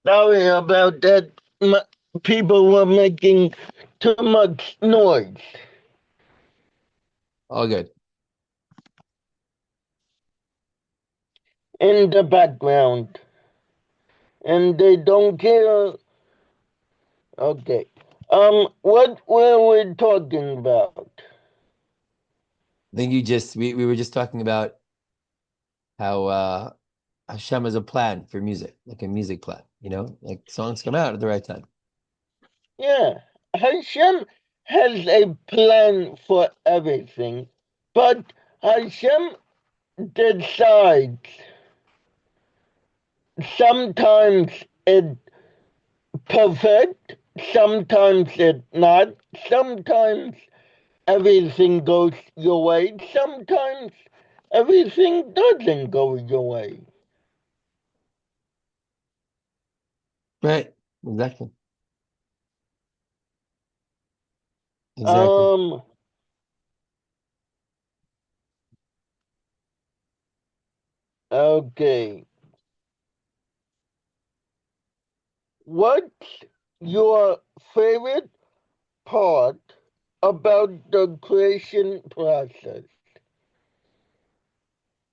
Sorry about that. People were making too much noise All good. in the background, and they don't care. Okay. What were we talking about? I think we were just talking about how Hashem has a plan for music, like a music plan, like songs come out at the right time. Yeah, Hashem has a plan for everything, but Hashem decides. Sometimes it perfect, sometimes it not, sometimes everything goes your way, sometimes everything doesn't go your way. Right. Exactly. Exactly. Um, okay. What's your favorite part about the creation process?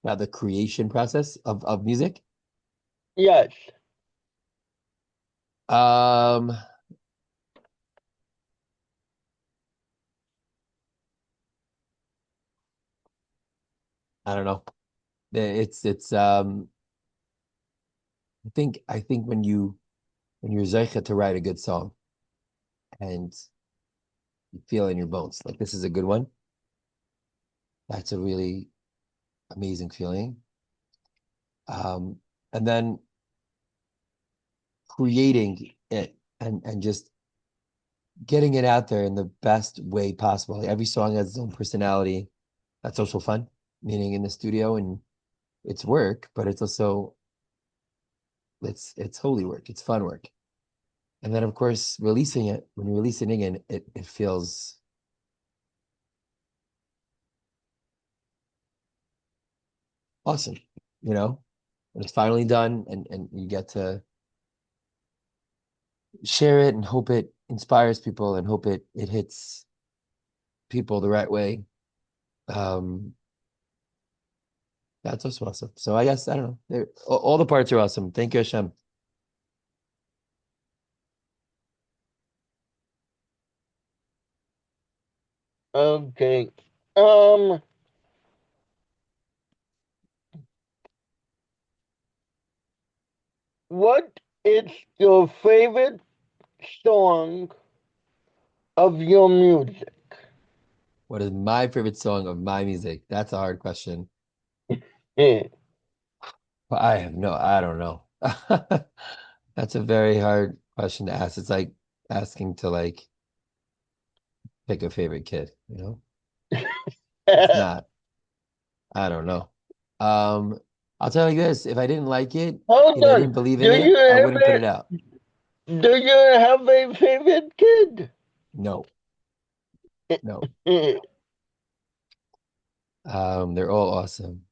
Now the creation process of music. Yes. Um, I don't know. It's I think when you're zeicha to write a good song and you feel in your bones like this is a good one, that's a really amazing feeling. Um, and then creating it and just getting it out there in the best way possible. Like, every song has its own personality. That's also fun, meaning in the studio, and it's work, but it's holy work. It's fun work. And then of course releasing it, when you're releasing it, it feels awesome, when it's finally done and you get to share it and hope it inspires people and hope it hits people the right way. Um, that's also awesome. So I guess I don't know. All the parts are awesome. Thank you, Hashem. Okay. Um, what is your favorite song of your music? What is my favorite song of my music? That's a hard question. Yeah. But I don't know. That's a very hard question to ask. It's like asking to pick a favorite kid. It's not. I don't know. Um, I'll tell you this, if I didn't like it Hold and I on. didn't believe in Do you it, I have wouldn't put a it out. Do you have a favorite kid? No. No. They're all awesome.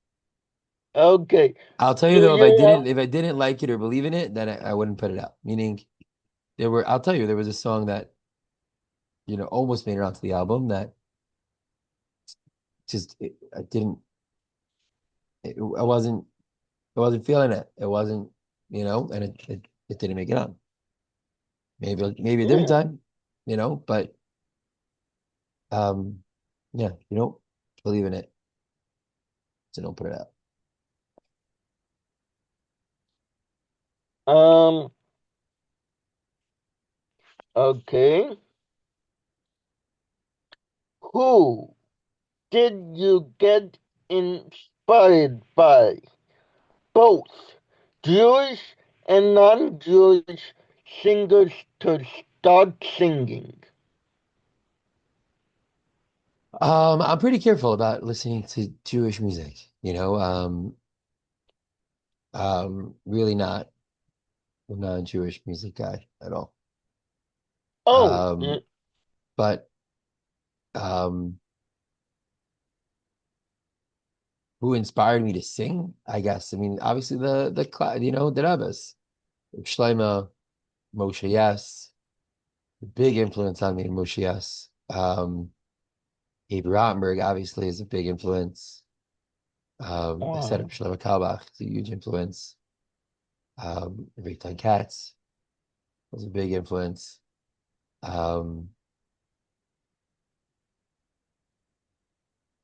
Okay. I'll tell you Do though, you have? if I didn't like it or believe in it, then I wouldn't put it out. Meaning I'll tell you, there was a song that, almost made it onto the album that I didn't, I wasn't feeling it. It wasn't, and it didn't make it on. Maybe a different Yeah. time, but um, yeah, you don't believe in it, so don't put it out. Um. Okay. Who did you get inspired by? Both Jewish and non-Jewish singers to start singing. I'm pretty careful about listening to Jewish music, really not a non-Jewish music guy at all. Oh, Um, but um, who inspired me to sing? I guess. I mean, obviously the Rabbis, Shlomo, Moshe, yes, big influence on me, Moshe, yes. Abe Rottenberg obviously is a big influence. I said wow. Shlomo Kalbach is a huge influence. Rick Katz was a big influence. Um,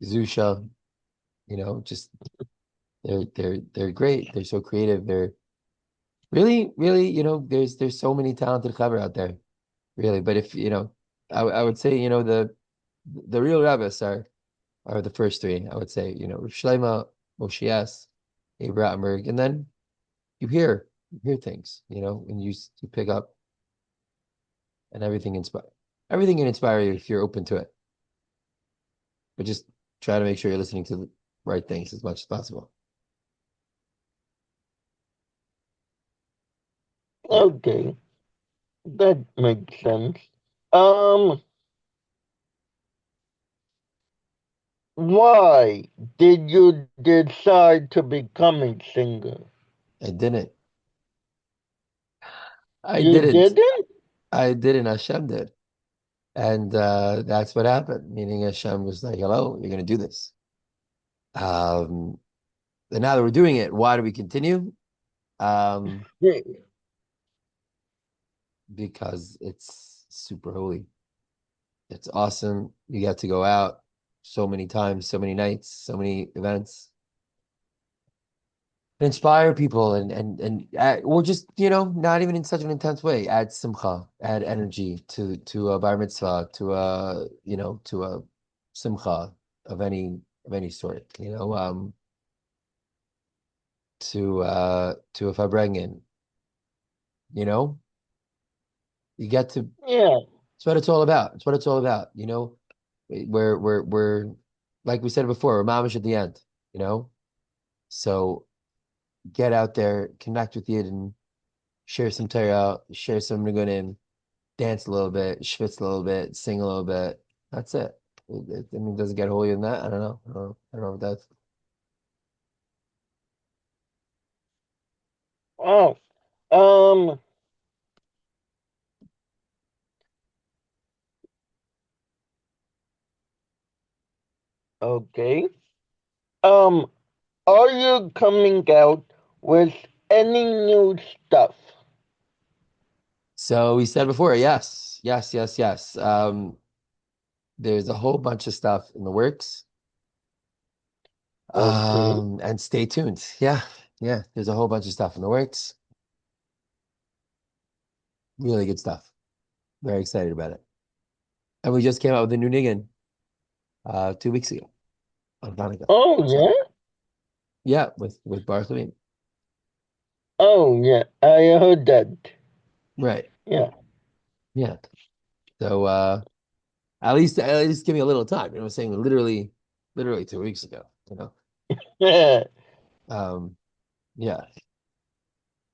Zusha, just they're great. They're so creative. They're really, really, there's so many talented clever out there, really. But if I would say, the real rabbis are the first three. I would say, Rav Shlomo, Moshe S, Abe Rottenberg, and then you hear things, and you pick up, and everything can inspire you if you're open to it. But just try to make sure you're listening to the right things as much as possible. Yeah. Okay, that makes sense. Um, why did you decide to become a singer? I didn't. I You didn't. didn't? I didn't. Hashem did. And that's what happened. Meaning Hashem was like, hello, you're gonna do this. Um, and now that we're doing it, why do we continue? Um, because it's super holy. It's awesome. You get to go out so many times, so many nights, so many events, inspire people and add, or just not even in such an intense way. Add simcha, add energy to a bar mitzvah, to a simcha of any sort. To a farbrengen. You know, you get to. Yeah. It's what it's all about. It's what it's all about. We're like we said before, we're mamish at the end. You know, so get out there, connect with Yid, and share some Torah, share some Nigunim, dance a little bit, schwitz a little bit, sing a little bit. That's it. I mean, does it get holier than that? I don't know. I don't know what that's. Oh. Um. Okay. Um. Are you coming out with any new stuff? So we said before, yes, yes, yes, yes. There's a whole bunch of stuff in the works. Okay. And stay tuned. Yeah, yeah. There's a whole bunch of stuff in the works. Really good stuff. Very excited about it. And we just came out with a new niggin 2 weeks ago on Hanukkah. Oh So yeah. yeah, with Bartholomew. Oh yeah. I heard that. Right. Yeah. Yeah. So at least give me a little time. I'm saying literally 2 weeks ago. Yeah. Um, yeah.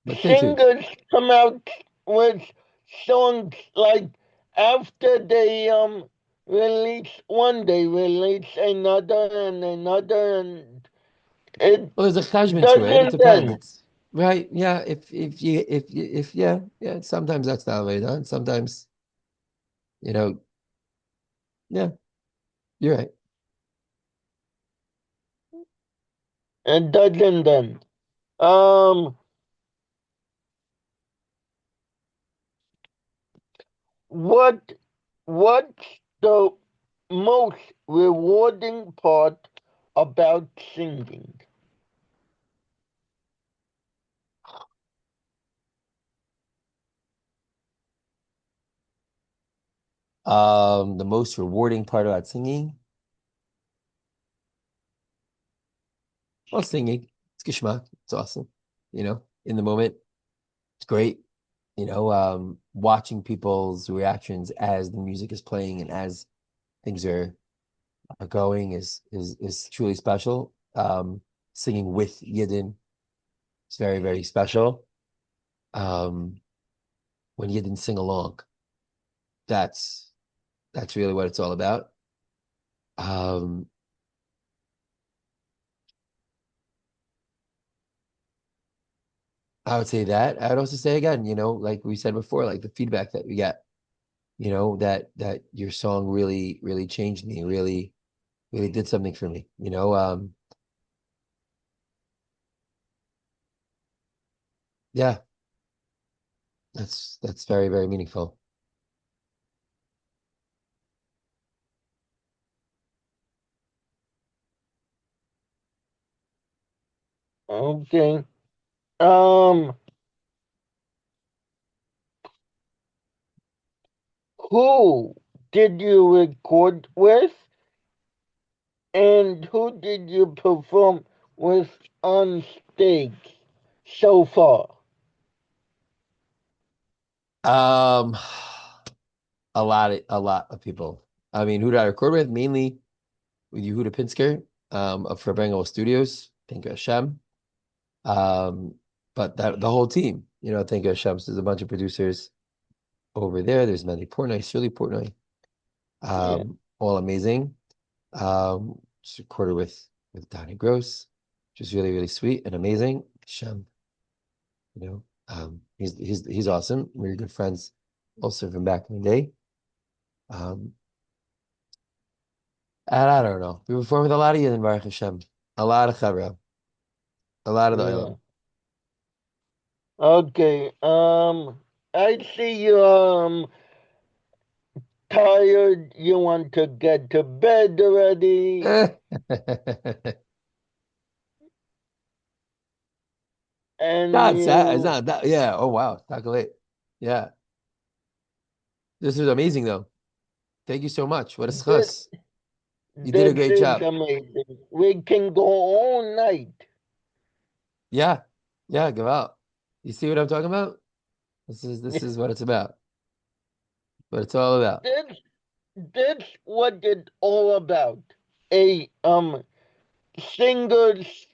But stay tuned. Singers come out with songs like after they release one day, release another and another, and it Well, there's a cheshbon to it. It doesn't end. depends, right? Yeah, if yeah, sometimes that's the way done. Sometimes, you know, yeah, you're right. It doesn't end. Um, what what's the most rewarding part about singing? The most rewarding part about singing, well, singing, it's geschmack. It's awesome. In the moment, it's great. Watching people's reactions as the music is playing and as things are going is truly special. Singing with Yidden is very, very special. Um, when Yidden sing along, that's that's really what it's all about. Um, I would say that. I would also say again, like we said before, like the feedback that we get, that your song really, really changed me, really, really did something for me. Yeah, that's very, very meaningful. Okay. Um, who did you record with, and who did you perform with on stage so far? Um, a lot of people. I mean, who did I record with? Mainly with Yehuda Pinsker, of Fabrengo Studios. Thank you, Hashem. Um, but that the whole team, thank you, Hashem. So there's a bunch of producers over there. There's Mandy Portnoy, Shirley Portnoy, Yeah. all amazing. Just recorded with Donnie Gross, which is really, really sweet and amazing. Hashem, he's awesome. We're good friends also from back in the day. Um, and I don't know. We performed with a lot of Yidden, Baruch Hashem. A lot of Chavra, a lot of the Yeah. Olam. Okay. I see you tired. You want to get to bed already, No, and it's you not that. Yeah. Oh wow, chocolate. Yeah. This is amazing though. Thank you so much. What a this schus. You did a this great is job. amazing. We can go all night. Yeah. Yeah, go out. You see what I'm talking about? This is what it's about. What it's all about. This this what it's all about. A singers.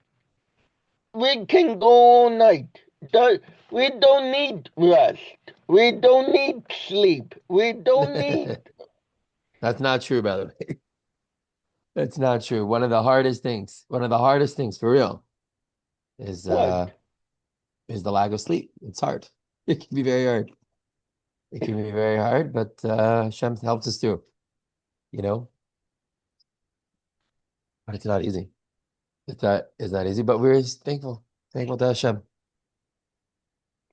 We can go all night. We don't need rest. We don't need sleep. We don't need That's not true, by the way. That's not true. One of the hardest things for real is what? uh is the lack of sleep. It's hard. It can be very hard. It can be very hard, but Hashem helps us too, you know, but it's not easy. It's not easy, but we're thankful. Thankful to Hashem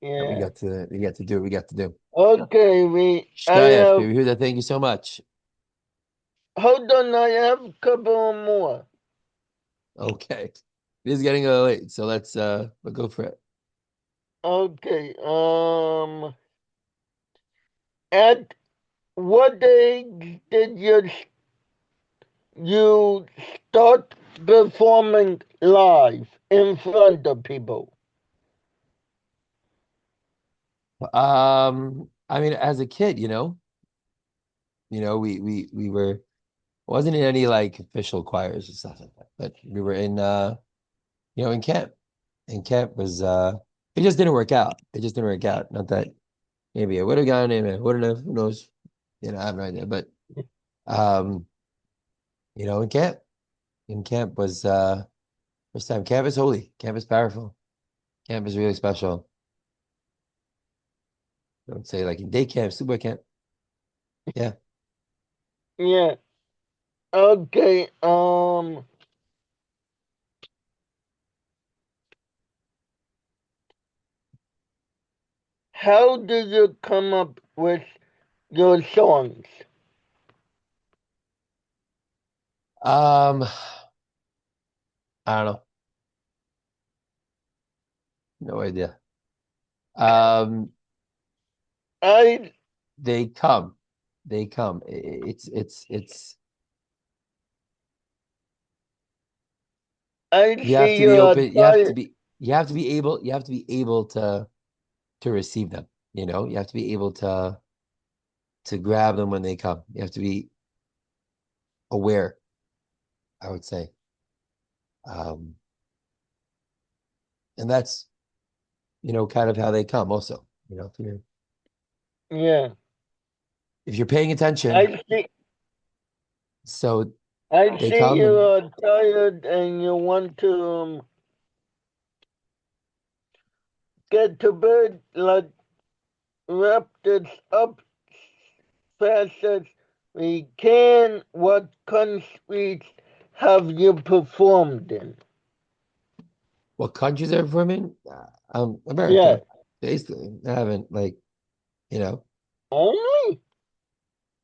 that we Yeah. got to do what we got to do. Okay, I Shkayach, have, baby Huda, thank you so much. hold on, I have a couple more. Okay. It is getting a little late, so let's go for it. Okay, at what age did you start performing live in front of people? I mean, as a kid, we were wasn't in any like official choirs or stuff like that, but we were in camp. And camp was it just didn't work out. It just didn't work out. Not that maybe I would have gotten in, I wouldn't have, who knows? I have no idea. But Um, in camp. In camp was first time. Camp is holy. Camp is powerful. Camp is really special. I would say like in day camp, sleepaway camp. Yeah. Yeah. Okay. How do you come up with your songs? Um, I don't know. No idea. Um, I they come. They come. It's I you have see to be you're open. tired. You have to be able to receive them. You have to be able to grab them when they come. You have to be aware, I would say. Um, and that's, kind of how they come also. Yeah. If you're paying attention, I see. so I they see come you and are tired and you want to get to bed. Like wrap this up fast as we can. What countries have you performed in? what countries are from? Yeah. America, basically. I haven't you know, Only?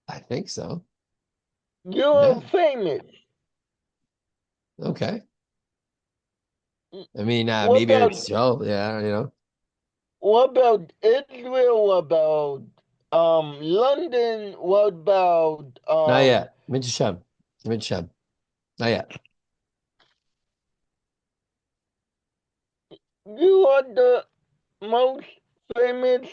I think so. You're Yeah. famous. Okay. I mean, What maybe about it's show. Yeah. what about Israel? What about London? What about Not yet. Mint Hashem. Mint Hashem. Not yet. you are the most famous.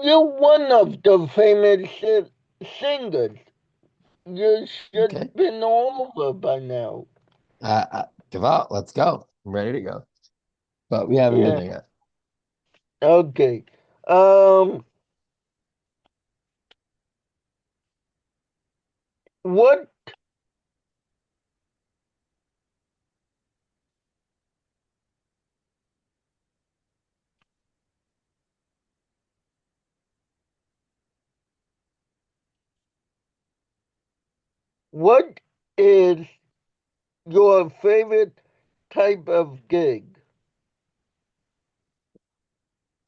You're one of the famous singers. You should Okay. been all over by now. Give out. Let's go. I'm ready to go. But we haven't been Yeah. there yet. Okay. Um. What What is your favorite type of gig?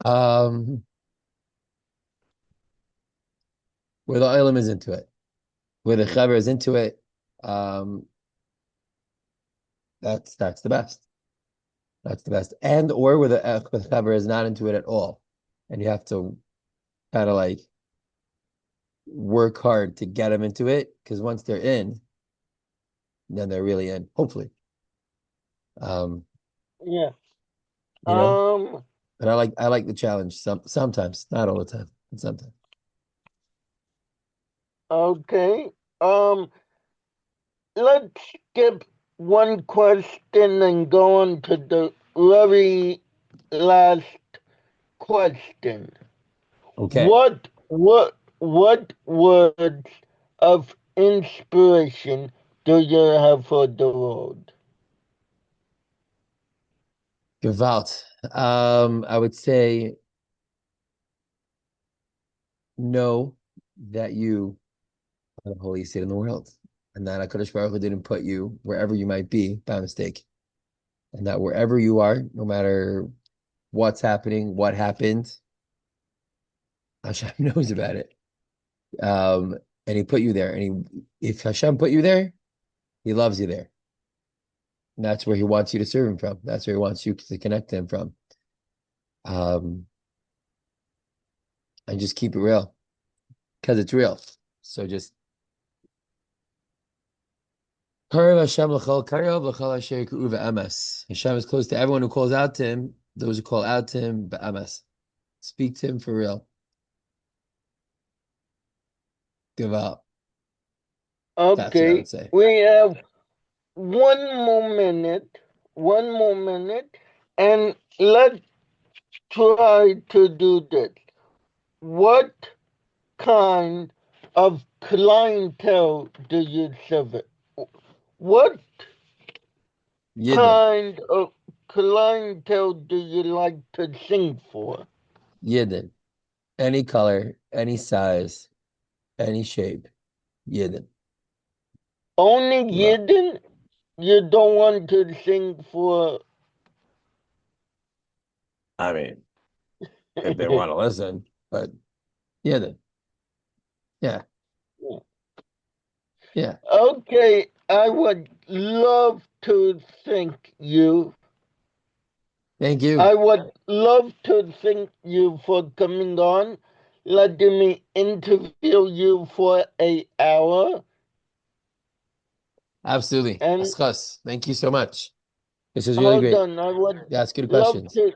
Um, where the oilam is into it, where the chaver is into it, um, that's the best. That's the best. And or where the chaver is not into it at all, and you have to kind of work hard to get them into it because once they're in, then they're really in. Hopefully, um, Yeah. you know. Um. But I like the challenge. Sometimes, not all the time, but sometimes. Okay. Um. Let's skip one question and go on to the very last question. Okay, What words of inspiration do you have for the road? Gewalt. I would say know that you are the holiest state in the world, and that HaKadosh Baruch Hu didn't put you wherever you might be by mistake, and that wherever you are, no matter what's happening, what happened, Hashem knows about it. And He put you there, and if Hashem put you there, He loves you there. And that's where He wants you to serve Him from. That's where He wants you to connect to Him from. Um, and just keep it real because it's real. So just Hashem is close to everyone who calls out to him, those who call out to him, be'emes. Speak to him for real. Give out. That's what I would Okay, say. we have one more minute, and let's try to do this. What kind of clientele do you serve it? What Yidden. kind of clientele do you like to sing for? Yidden. Any color, any size, any shape. Yidden. Only Love. Yidden? You don't want to sing for. I mean, if they want to listen, but Yidden. Yeah. Yeah. Okay, I would love to thank you. Thank you. I would love to thank you for coming on, letting me interview you for an hour. Absolutely. And Askas. Thank you so much. This was really hold great. on, I would You asked good love questions. to